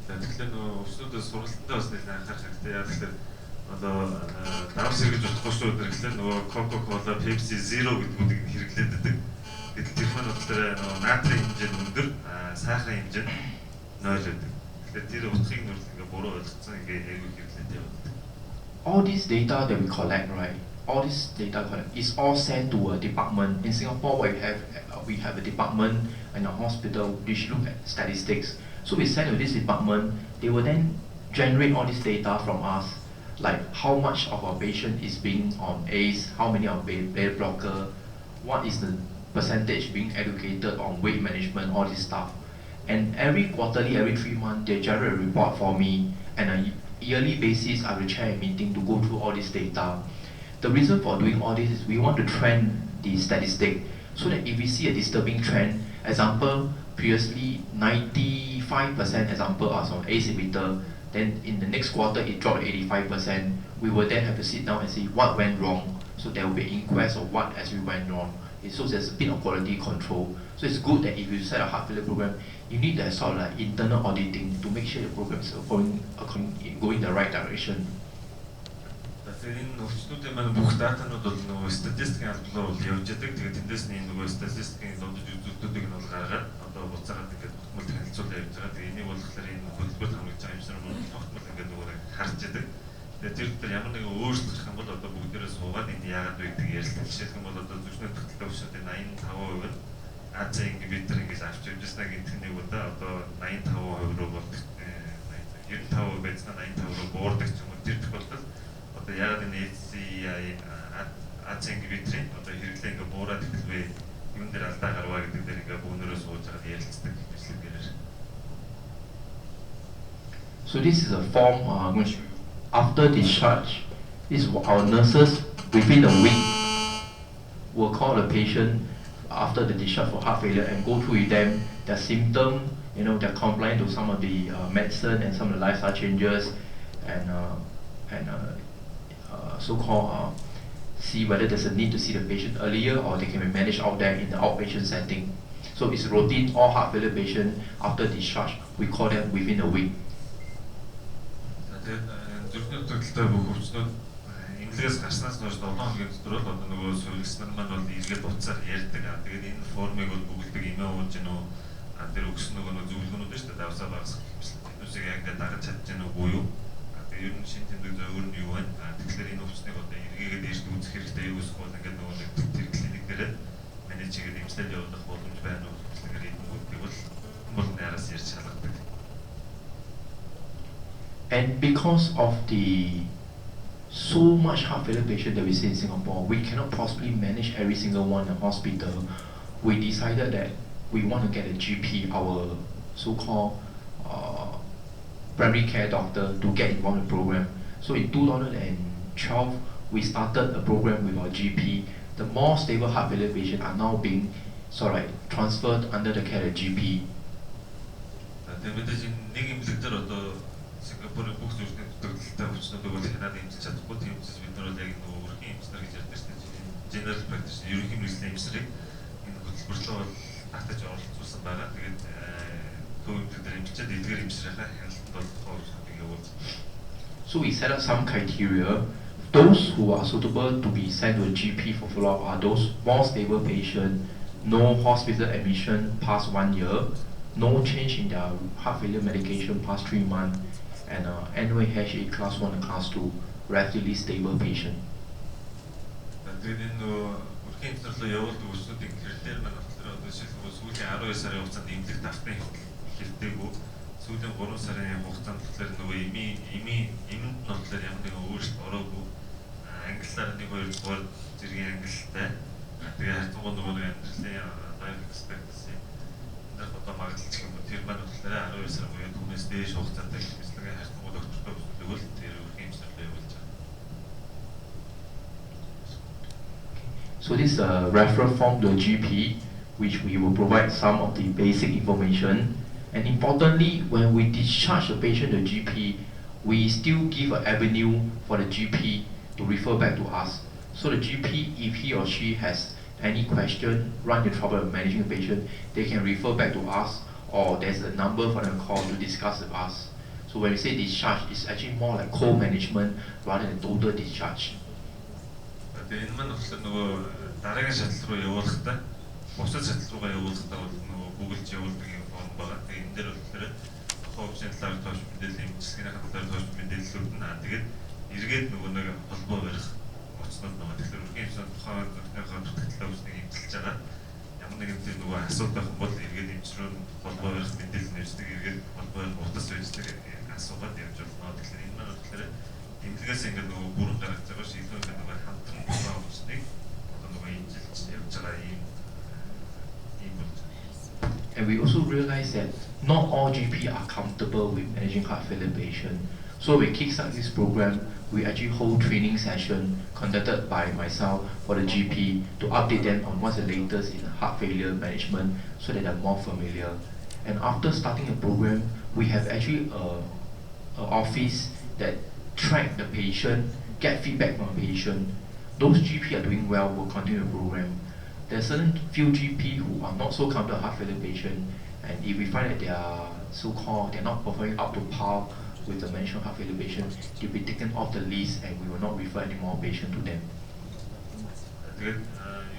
Тэгэхээр өвчнүүдээс сургалттай бас нэг анхаарах хэрэгтэй. Яг тэгэхээр одоо давс хэрэгж утгахгүй шүү гэхээр нөгөө Coca-Cola, Pepsi Zero гэдгүүдийг хэрэглээд байдаг. Гэтэл тэр маань болохоор натрийн хэмжээ өндөр, сайхны хэмжээ 0 гэдэг. Тэгэхээр тэр утгыг нь ингээ буруу ойлгоцсон ингээ айгүй хэрэглээд явдаг. All this data that we collect, right? All this data is all sent to a department. In Singapore, we have a department in a hospital which look at statistics. So we send to this department, they will then generate all this data from us, like how much of our patient is being on ACE, how many are beta blocker, what is the percentage being educated on weight management, all this stuff. And every quarterly, every 3 months, they generate a report for me, and on a yearly basis, I will chair a meeting to go through all this data. The reason for doing all this is we want to trend the statistic, so that if we see a disturbing trend, Example, previously 95% example are on ACE inhibitor, then in the next quarter it dropped 85%. We will then have to sit down and see what went wrong. So there will be an inquest of what actually went wrong. So there's a bit of quality control. So it's good that if you set a heart failure program, you need that sort of like internal auditing to make sure the program is going in the right direction. Энэ өвчтүүдийн маань бүх датанууд бол нөгөө статистикийн албалаар бол явж байгаа. Тэгээд тэндээс нь нөгөө статистикийн дундаж үзүүлэлтүүдийг нь бол гаргаад одоо буцаагаад ингээд тогтмол танилцуулж явж байгаа. Тэгээд энийг болохоор энэ хөтөлбөр хамгаалж байгаа юм шиг нь тогтмол ингээд нөгөө харж байгаа. Тэгээд тэр дээр ямар нэгэн өөрчлөлт гарах юм бол одоо бүгдээрээ суугаад энэ яагаад вэ гэдгийг ярилцдаг. Жишээлх юм бол одоо зүрхний тогтолтой өвчтүүдийн 85% нь Азийн ингибитор ингэж авч явж байгаа гэдэг нэг удаа одоо 85% руу болдог. 95% байцнаа 85% руу буурдаг ч юм уу. Тэр тохиолдолд одоо яагаад энэ HCI Азийн ингибиторын одоо хэрэглээ ингээ буураад ихлвэ юун дээр алдаа гарваа гэдэг дээр ингээ бүүнөрөө сууж байгаа ярилцдаг хэвчлэгээрээ. So this is a form which after discharge, this our nurses within a week will call the patient after the discharge for heart failure and go through with them their symptom, they're compliant to some of the medicine and some of the lifestyle changes, and so-called see whether there's a need to see the patient earlier or they can be managed out there in the outpatient setting. So it's routine. All heart failure patients after discharge, we call them within a week. Зүрхний тогтолтой бүх өвчнүүд эмнэлгээс гарснаас хойш 7 хоногийн дотор л одоо нөгөө сувилгснаар маань бол эргээд буцаар ярьдаг. Тэгээд энэ формыг бол бүгдийг имээ ууж гэнэ үү? Тэр өгсөн нөгөө зөвлөгөөнүүд шүү дээ. Давсаа багсах гэсэн. Энүүсийг яг ингээд дагаж чадж гэнэ үгүй юу? Тэгээд ер нь шин тэмдэг зөвөр нь юу вэ? Тэгэхээр энэ өвчнийг одоо эргээгээд ирж үзэх хэрэгтэй юу гэсэн бол ингээд нөгөө тэр клиник дээр менеж хийгээд эмчилэл явуулах боломж байна уу? Тэгэхээр энэ бүгдийг бол яраас ярьж шалгадаг. And because of the so much heart failure patient that we see in Singapore, we cannot possibly manage every single one in the hospital. We decided that we want to get a GP, our so-called primary care doctor, to get involved in the program. So in 2012, we started a program with our GP. The more stable heart failure patients are now being sort of like transferred under the care of GP. Сингапурын бүх зүрхний тогтолтой өвчнүүдийг бол хянаад эмчилж чадахгүй. Тийм учраас бид нар бол яг нөгөө өрхийн эмчнэр гэж ярьдаг шүү дээ. General practitioner, ерөнхий мэргэжлийн эмчнэрийг энэ хөтөлбөрлөө бол татаж оролцуулсан байгаа. Тэгээд төв эмчнэр дээр эмчилж эдгээр эмчнэрийнхаа хяналтанд бол өвчнүүдийг явуулж. So we set up some criteria. Those who are suitable to be sent to a GP for follow-up are those more stable patients, no hospital admission past 1 year, no change in their heart failure medication past 3 months, and NOAH class 1 and class 2, relatively stable patient. Тэгээд энэ өрхийн эмчнэрлөө явуулдаг өвчнүүдийн критерий маань болохоор одоо жишээлбэл сүүлийн 12 сарын хугацаанд эмнэлэг давтан хэлтэйгүү. Сүүлийн 3 сарын хугацаанд болохоор нөгөө эмэнд нь болохоор ямар нэгэн өөрчлөлт ороогүй. Англиар 1 2 дугаар зэргийн англитай. Тэгээд хартангуй нөгөө амьдралын life expectancy нар одоо магадлалч юм уу тэр маань болохоор 12 сар буюу түүнээс дээш хугацаатай хэвчлэгээ хартангуй доктортой үзүүлвэл тэр өрхийн эмчнэрлөө явуулж байгаа. So this is a referral form to a GP, which we will provide some of the basic information. And importantly, when we discharge the patient to GP, we still give an avenue for the GP to refer back to us. So the GP, if he or she has any question, run into trouble with managing the patient, they can refer back to us, or there's a number for them to call to discuss with us. So when we say discharge, it's actually more like co-management rather than total discharge. Энэ маань болохоор нөгөө дараагийн шатлал руу явуулахдаа бусад шатлал руугаа явуулахдаа бол нөгөө бүгэлж явуулдаг юм форм байгаа. Тэгээд энэ дээр болохоор ховчны талаар тоош мэдээлэл, эмчилгээний талаар тоош мэдээллүүд нь тэгээд эргээд нөгөө нэг холбоо барих оцнод байгаа. Тэгэхээр өрхийн эмчнэр тухайн зөвхөн тогтолтой өвчнийг эмчилж байгаа. Ямар нэгэн тийм нөгөө асуудал байх бол эргээд эмч рүү холбоо барих мэдээлэл нэрсдэг, эргээд холбоо барих утас үүсдэг асуугаад явж болно. Тэгэхээр энэ маань болохоор эмнэлгээс ингээд нөгөө бүрэн гаргаж байгаа шиг илүү ингээд нөгөө хамтран тухайн өвчнийг одоо нөгөө эмчилж явж байгаа юм болж байна. And we also realize that not all GP are comfortable with managing heart failure patients. So we kickstart this program. We actually hold training session conducted by myself for the GP to update them on what's the latest in heart failure management so that they're more familiar. And after starting the program, we have actually a office that track the patient, get feedback from the patient. Those GP are doing well will continue the program. There are certain few GP who are not so comfortable with heart failure patient, and if we find that they are so-called, they're not performing up to par with the mentioned heart failure patient, they'll be taken off the list and we will not refer any more patient to them. Тэгээд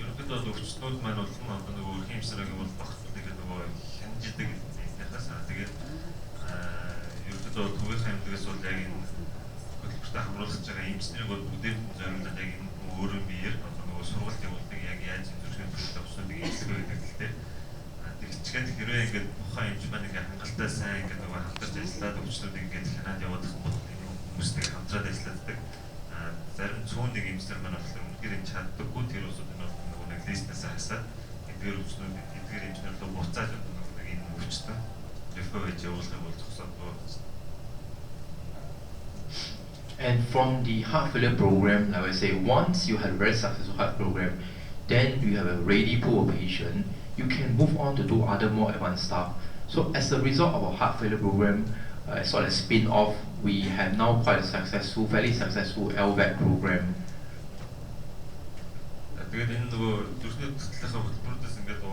ерөнхийдөө өвчтнүүд маань бол одоо нөгөө өрхийн эмчнэрийн бол багтдаг нөгөө хянждаг нэгнээс тэгээд ерөнхийдөө төвийн амьдгаас бол яг энэ хөтөлбөртөд хамруулж байгаа эмчнэрийг бол бүгдээр зориулаад яг энэ өөрийн биеэр одоо нөгөө сургалт явуулдаг яг яаж зөвшөөрөх төлөвлөлт авснуудыг хэлдэг гэдэг. Тэгчгээд хэрвээ ингээд тухайн эмч маань ингээд хангалттай сайн ингээд нөгөө хамтарч ажиллаад өвчтнүүдийг ингээд хянаад явуулах юм бол энэ хүмүүстэй хамтраад ажилладаг. Зарим цөөн нэг эмчнэр маань болохоор үнэхээр энэ чаддаггүй тэр усууд нь нөгөө нэг листнээс хасаад эдгээр өвчнүүд эдгээр эмчнэр рүү буцааж нэг энэ өвчтөн рефер хийж явуулахыг бол зогсоод байна. And from the heart failure program, I would say once you have a very successful heart program, then you have a ready pool of patient, you can move on to do other more advanced stuff. So as a result of our heart failure program, sort of spin-off, we have now quite a successful, fairly successful LVAD program. Тэгээд энэ нөгөө зүрхний хөтөлбөрийн хөтөлбөрүүдээс ингээд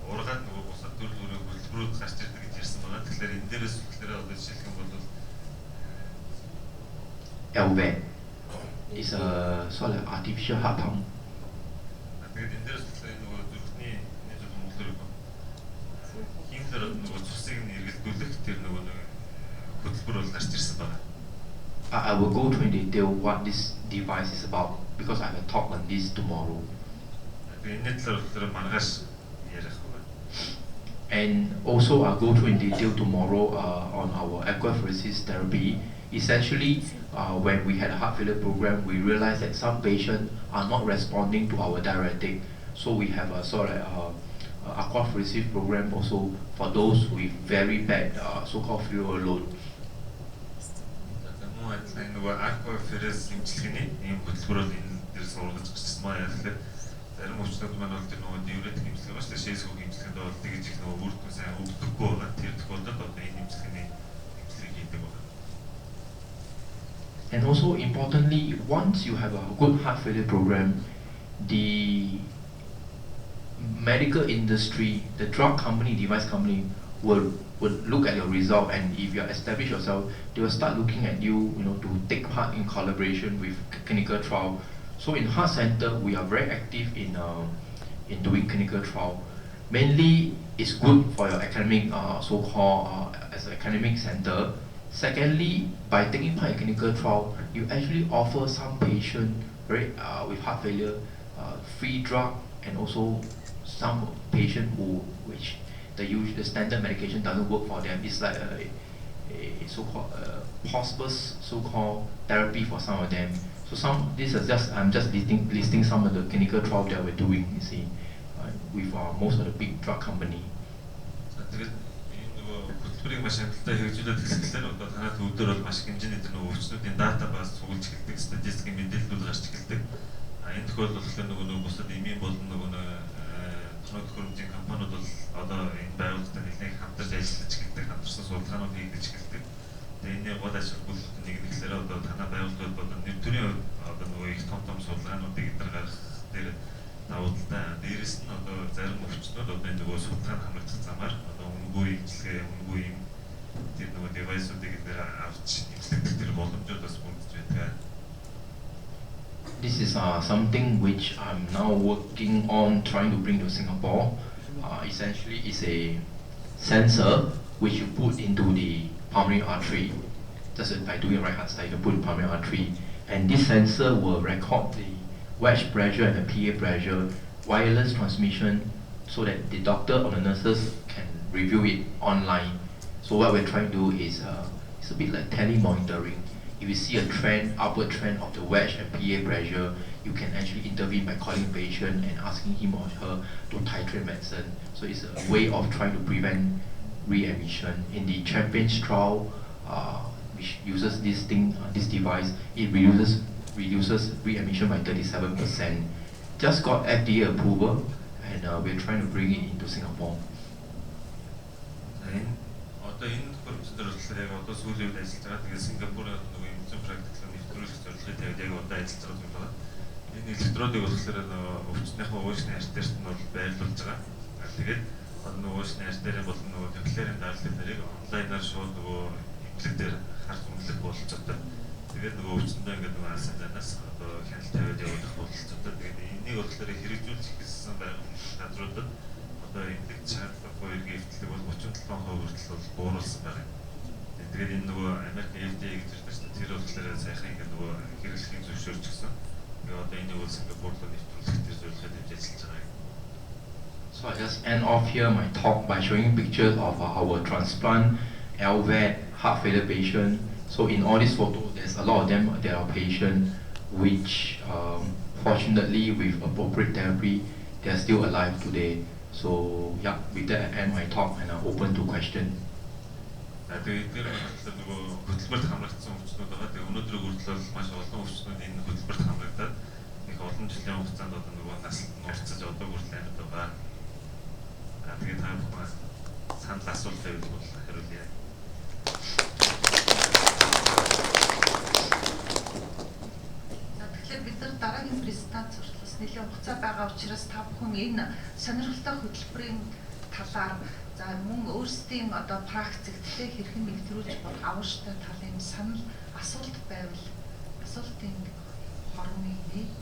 ургаад нөгөө бусад төрөл хөтөлбөрүүд гарч ирдэг гэж ярьсан байна. Тэгэхээр энэ дээрээс болохоор одоо жишээлх юм бол LVAD is a sort of artificial heart pump. Тэгээд энэ дээрээс болохоор нөгөө зүрхний нэг зүйл монголоор хиймлэр нөгөө цусыг нэргэлдүүлэх тэр нөгөө хөтөлбөр бол гарч ирсэн байна. I will go into detail what this device is about because I have a talk on this tomorrow. And also I'll go through in detail tomorrow on our aquapheresis therapy. Essentially, when we had a heart failure program, we realized that some patients are not responding to our diuretic. So we have a sort of aquapheresis program also for those with very bad so-called fluid load. Нөгөө aquapheresis эмчилгээний ийм хөтөлбөр бол энэ дээрээс ургаж гиссэн маа яагаад зарим өвчтнүүд маань бол тэр нөгөө диуретик эмчилгээ ба шүү дээ шээс хөг эмчилгээнд бол тэгж их нөгөө үр дүн сайн өгдөггүй байгаа. Тэр тохиолдолд одоо энэ эмчилгээний эмчилгээг хийдэг байна. And also importantly, once you have a good heart failure program, the medical industry, the drug company, device company will look at your result, and if you establish yourself, they will start looking at you, to take part in collaboration with clinical trial. So in Heart Center, we are very active in doing clinical trial. Mainly, it's good for your academic, so-called as an academic center. Secondly, by taking part in clinical trial, you actually offer some patient with heart failure free drug, and also some patient which the standard medication doesn't work for them. It's like a so-called hospice so-called therapy for some of them. So I'm just listing some of the clinical trials that we're doing, you see, with most of the big drug company. Хөтөлбөрийг маш амттай хэрэгжүүлээд эхлэхээр одоо танад өдөр бол маш хэмжээний тэр нөгөө өвчтнүүдийн дата баз цуглаж эхэлдэг, статистикийн мэдээллүүд гарч эхэлдэг. Энэ тохиолдолд нөгөө бусад эмийн болон нөгөө тоног хөрөмжийн компаниуд бол одоо энэ байгууллагатай нэлээд хамтарч ажиллаж эхэлдэг, хамтарсан судалгаанууд хийгдэж эхэлдэг. Тэгээ энэ гол ашиг бүлэгт нэг нь гэхээр одоо танай байгууллагууд одоо нэр төрийн одоо нөгөө их том судалгаануудыг эдгээр гаргах дээр давуу талтай. Дээрээс нь одоо зарим өвчтнүүд одоо энэ нөгөө судалгаанд хамрагдах замаар одоо үнгүй имчилгээ, үнгүй юм тэр нөгөө девайсуудыг эдгээр авч имчилдэг тэр боломжууд бас бүрдэж байдаг. This is something which I'm now working on trying to bring to Singapore. Essentially, it's a sensor which you put into the pulmonary artery. Just by doing right heart style, you put in pulmonary artery, and this sensor will record the wedge pressure and the PA pressure, wireless transmission, so that the doctor or the nurses can review it online. So what we're trying to do is it's a bit like telemonitoring. If you see a trend, upward trend of the wedge and PA pressure, you can actually intervene by calling the patient and asking him or her to titrate medicine. So it's a way of trying to prevent readmission. In the Champions trial, which uses this thing, this device, it reduces readmission by 37%. Just got FDA approval, and we're trying to bring it into Singapore. Одоо энэ төхөөрөмжөөр болохоор яг одоо сүүлийн үед ажиллаж байгаа. Тэгээд Сингапурын нөгөө эмзэн практикийн нэвтрүүлэх зорилгыг тавьад яг одоо ажиллаж байгаа юм байна. Энэ электродыг болохоор нөгөө өвчтнийхөө уушны арт дээрт нь бол байрлуулж байгаа. Тэгээд одоо уушны арт дээр бол нөгөө капиллярын даралт нарыг онлайнаар шууд нөгөө имплэг дээр харж үнэлэх бололцоотой. Тэгээд нөгөө өвчтөндөө ингээд нөгөө алсан занаас одоо хяналт тавиад явуулах бололцоотой. Тэгээд энийг болохоор хэрэгжүүлж гэсэн байгаа газруудад одоо имплэг шаардлагагүй эргээ эвтлэг бол 37% хүртэл бол бууруулсан байна. Тэгээд энэ нөгөө Америк FDA гэж ярьдаг чинь тэр болохоор сайхан ингээд нөгөө хэрэглэхийн зөвшөөрч гисэн. Тэгээд одоо энийг бол Сингапурт нэвтрүүлэх тэр зорилгыг ажиллаж байгаа. So I just end off here my talk by showing pictures of our transplant, LVAD, heart failure patient. So in all these photos, there's a lot of them, there are patients which fortunately with appropriate therapy, they are still alive today. So yeah, with that I end my talk and I'm open to question. Тэгээд тэр нөгөө хөтөлбөрт хамрагдсан өвчтнүүд байгаа. Тэгээд өнөөдрийг хүртэл маш олон өвчтнүүд энэ хөтөлбөрт хамрагдаад их олон жилийн хугацаанд одоо нөгөө насанд нь урцаж одоо хүртэл амьд байгаа. Тэгээд та бүхэн санал асуулт байвал хариулъя. Тэгэхээр бид нар дараагийн презентац сурталчилсан нэлээд хугацаа байгаа учраас та бүхэн энэ сонирхолтой хөтөлбөрийн талаар за мөн өөрсдийн одоо практиктээ хэрхэн нэвтрүүлж авууштай талын санал асуулт байвал асуултын хормыг нээ.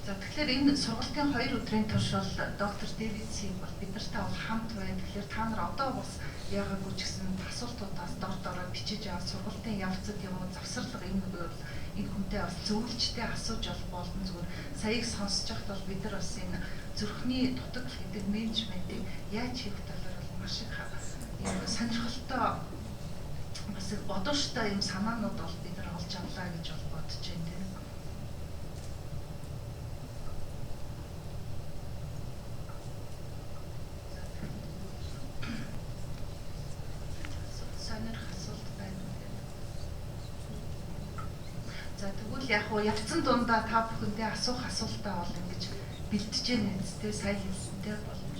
За тэгэхээр энэ сургалтын 2 өдрийн турш бол доктор Дэвид Сим бол бид нартай бол хамт байна. Тэгэхээр та нар одоо бас яагаагүй ч гэсэн асуултуудаас дороо бичиж аваад сургалтын явцад юм уу завсарлага энэ хүнтэй бас зөвлөлттэй асууж болно зүгээр. Саяыг сонсож байхад бол бид нар бас энэ зүрхний дутаг гэдэг менежментийг яаж хийх талаар бол маш их юм сонирхолтой бас их бодолтой юм санаанууд бол бид нар олж авлаа гэж бол бодож байна. За тэгвэл яг уу явцсан дундаа та бүхэндээ асуух асуултаа бол ингэж бэлтэж байна үстэй сайн хэлсэнтэй болно.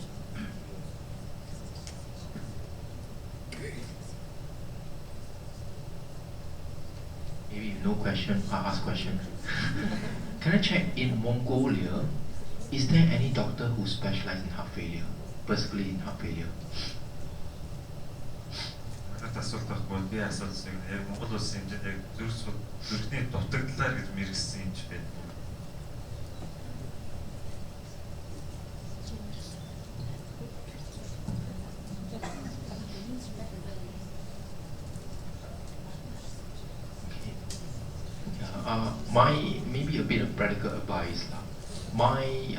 Maybe no question, I'll ask question. Can I check, in Mongolia, is there any doctor who specializes in heart failure, basically in heart failure? Асуулт байхгүй би асуултыг яг Монгол улсын хэмжээнд яг зүрхний дутагдлаар гэж мэргэсэн юм ч байна. My maybe a bit of practical advice. My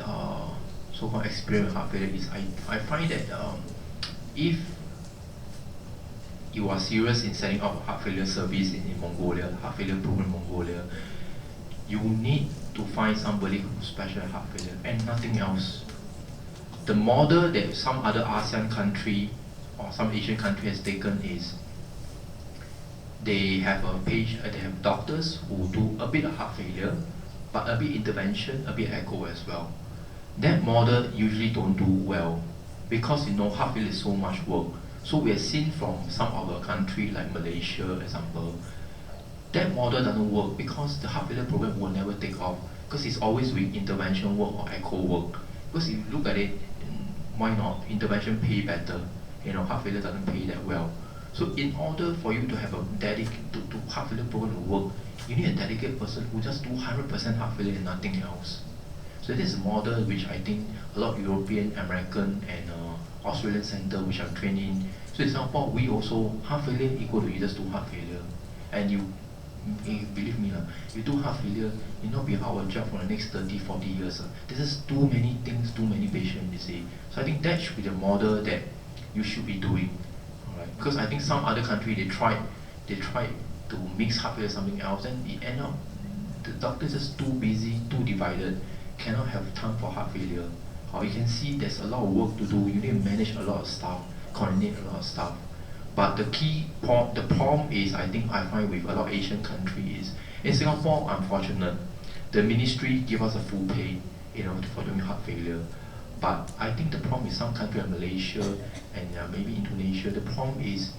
so far experience with heart failure is I find that if you are serious in setting up a heart failure service in Mongolia, heart failure program in Mongolia, you need to find somebody who specializes in heart failure and nothing else. The model that some other ASEAN country or some Asian country has taken is they have they have doctors who do a bit of heart failure, but a bit intervention, a bit echo as well. That model usually don't do well because heart failure is so much work. So we have seen from some other country like Malaysia, example, that model doesn't work because the heart failure program will never take off because it's always with intervention work or echo work. Because if you look at it, why not? Intervention pay better. Heart failure doesn't pay that well. So in order for you to have a dedicated to heart failure program to work, you need a dedicated person who just do 100% heart failure and nothing else. So this is a model which I think a lot of European, American, and Australian center which I'm trained in. So in Singapore, we also heart failure equal to you just do heart failure, and you believe me, you do heart failure, you not be out of job for the next 30, 40 years. This is too many things, too many patients, you see. So I think that should be the model that you should be doing. Alright? Because I think some other country they tried to mix heart failure with something else, and it ended up the doctors just too busy, too divided, cannot have time for heart failure. You can see there's a lot of work to do. You need to manage a lot of stuff, coordinate a lot of stuff. But the problem is, I find with a lot of Asian countries, in Singapore, unfortunate, the ministry give us a full pay, for doing heart failure. But I think the problem is some countries like Malaysia and maybe Indonesia, the problem is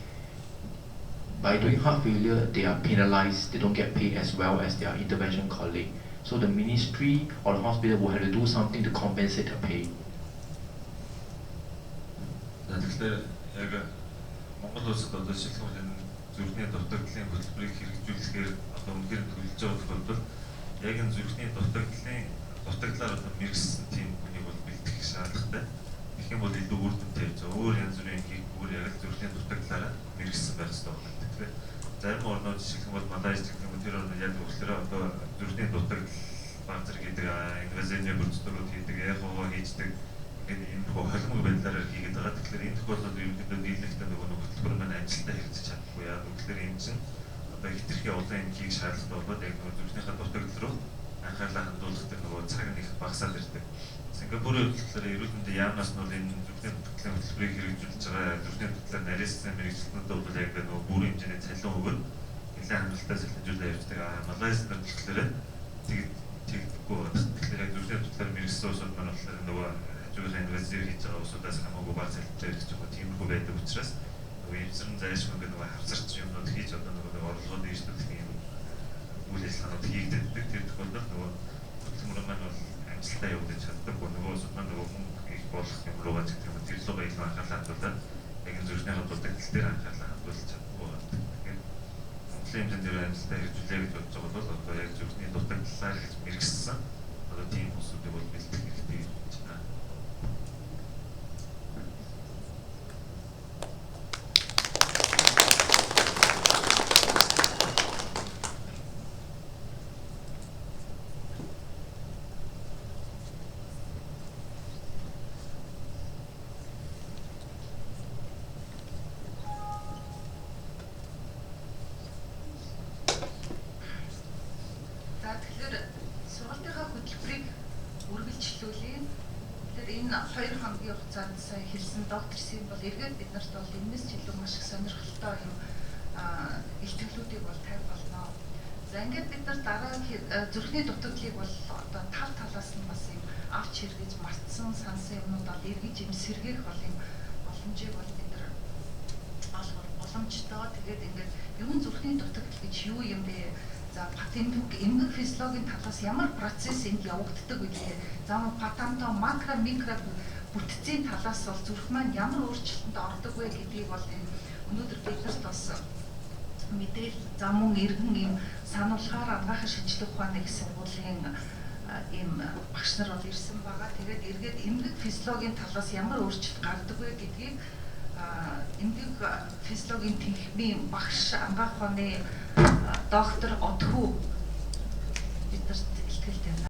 by doing heart failure, they are penalized, they don't get paid as well as their intervention colleague. So the ministry or the hospital will have to do something to compensate the pay. Тэгэхээр яг Монгол улсад одоо шилхэн зүрхний дутагдлын хөтөлбөрийг хэрэгжүүлэхээр одоо үнээр төлөж байгаа бол яг энэ зүрхний дутагдлаар одоо мэргэжсэн тийм хүнийг бол бэлтгэх шаардлагатай. Гэх юм бол илүү үр дүнтэй байж байгаа. Өөр янз бүрийн бүр яг л зүрхний дутагдлаараа мэргэжсэн байх хэрэгтэй байна. Тэгэхээр зарим орнууд жишээлбэл бол Малайз гэх юм тэр орнууд яг болохоор одоо зүрхний дутагдал баг зэрэг гэдэг инвазивны процедурууд хийдэг, яхаа хийдэг энэ холимог байдлаар хийгээд байгаа. Тэгэхээр энэ тохиолдолд ерөнхийдөө нийлэгтэй нөгөө хөтөлбөр маань ажилдаа хэрэгжиж чадахгүй яа. Тэгэхээр энэ чинь одоо хитрхи улаан эмхийг шаардлагатай болоод яг нөгөө зүрхнийхээ дутагдал руу анхаарлаа хандуулах тэр нөгөө цаг нь их багасаад ирдэг. Сингапурын хөтөлбөрөөр ерөөд нь яамнаас нь бол энэ зүрхний дутагдлын хөтөлбөрийг хэрэгжүүлж байгаа. Зүрхний дутагдлаар нарийнсан мэргэжилтнүүд бол яг нөгөө бүрийн хэмжээний цалин өгөөд нэлээд хангалттай салхижуулаад явждаг. Малайз нар болохоор тэгдэггүй. Тэгэхээр яг зүрхний дутагдлаар мэргэжсэн улсууд маань болохоор нөгөө хажуугийнхаа инвестиц хийж байгаа улсуудаас хамаагүй бага салхижаар ирж байгаа тиймэрхүү байдаг учраас нөгөө эвсрэн зайлшгүй нөгөө хавцарч юмнууд хийж одоо нөгөө орлогод ижлэх юм үйл ажиллагаанууд хийгддэг. Тэр тохиолдолд нөгөө хөтөлбөр маань бол амжилттай явагдаж чаддаггүй. Нөгөө улсууд маань нөгөө мөнгө их болох юм руугаа ч гэх юм тэр лугаа илүү анхаарлаа хандуулаад яг энэ зүрхнийхээ дутагдал дээр анхаарлаа хандуулж чаддаггүй байна. Тэгэхээр Монголын хэмжээнд амжилттай хэрэгжүүлээ гэж бодож байгаа бол одоо яг зүрхний дутагдлаар гэж мэргэжсэн одоо тийм хүмүүсүүдийг бол бэлтгэх хэрэгтэй гэж байна. Хоёр хоногийн хугацаанд сая хэлсэн доктор Сим бол эргээд бид нарт бол энэс ч илүү маш их сонирхолтой юм илтгэлүүдийг бол тавь болно. За ингээд бид нар дараа зүрхний дутагдлыг бол одоо тал талаас нь бас юм авч хэрэгж мартсан сансан юмнууд бол эргэж юм сэргээх бол юм боломжийг бол бид нар олох боломжтой. Тэгээд ингээд юм зүрхний дутагдал гэж юу юм бэ? За патентүг эмгэг физиологийн талаас ямар процесс энд явагддаг вэ гэхээр за патенто макро микро бүтцийн талаас бол зүрх маань ямар өөрчлөлтөнд ордог вэ гэдгийг бол өнөөдөр биднэрт бас мэдээлэл за мөн иргэн юм сануулгаар агаахын шинжилгээ ухааны их сургуулийн ийм багш нар бол ирсэн байгаа. Тэгээд эргээд эмгэг физиологийн талаас ямар өөрчлөлт гардаг вэ гэдгийг эмгэг физиологийн тэнхимийн багш ангаах ухааны доктор Одхүү биднэрт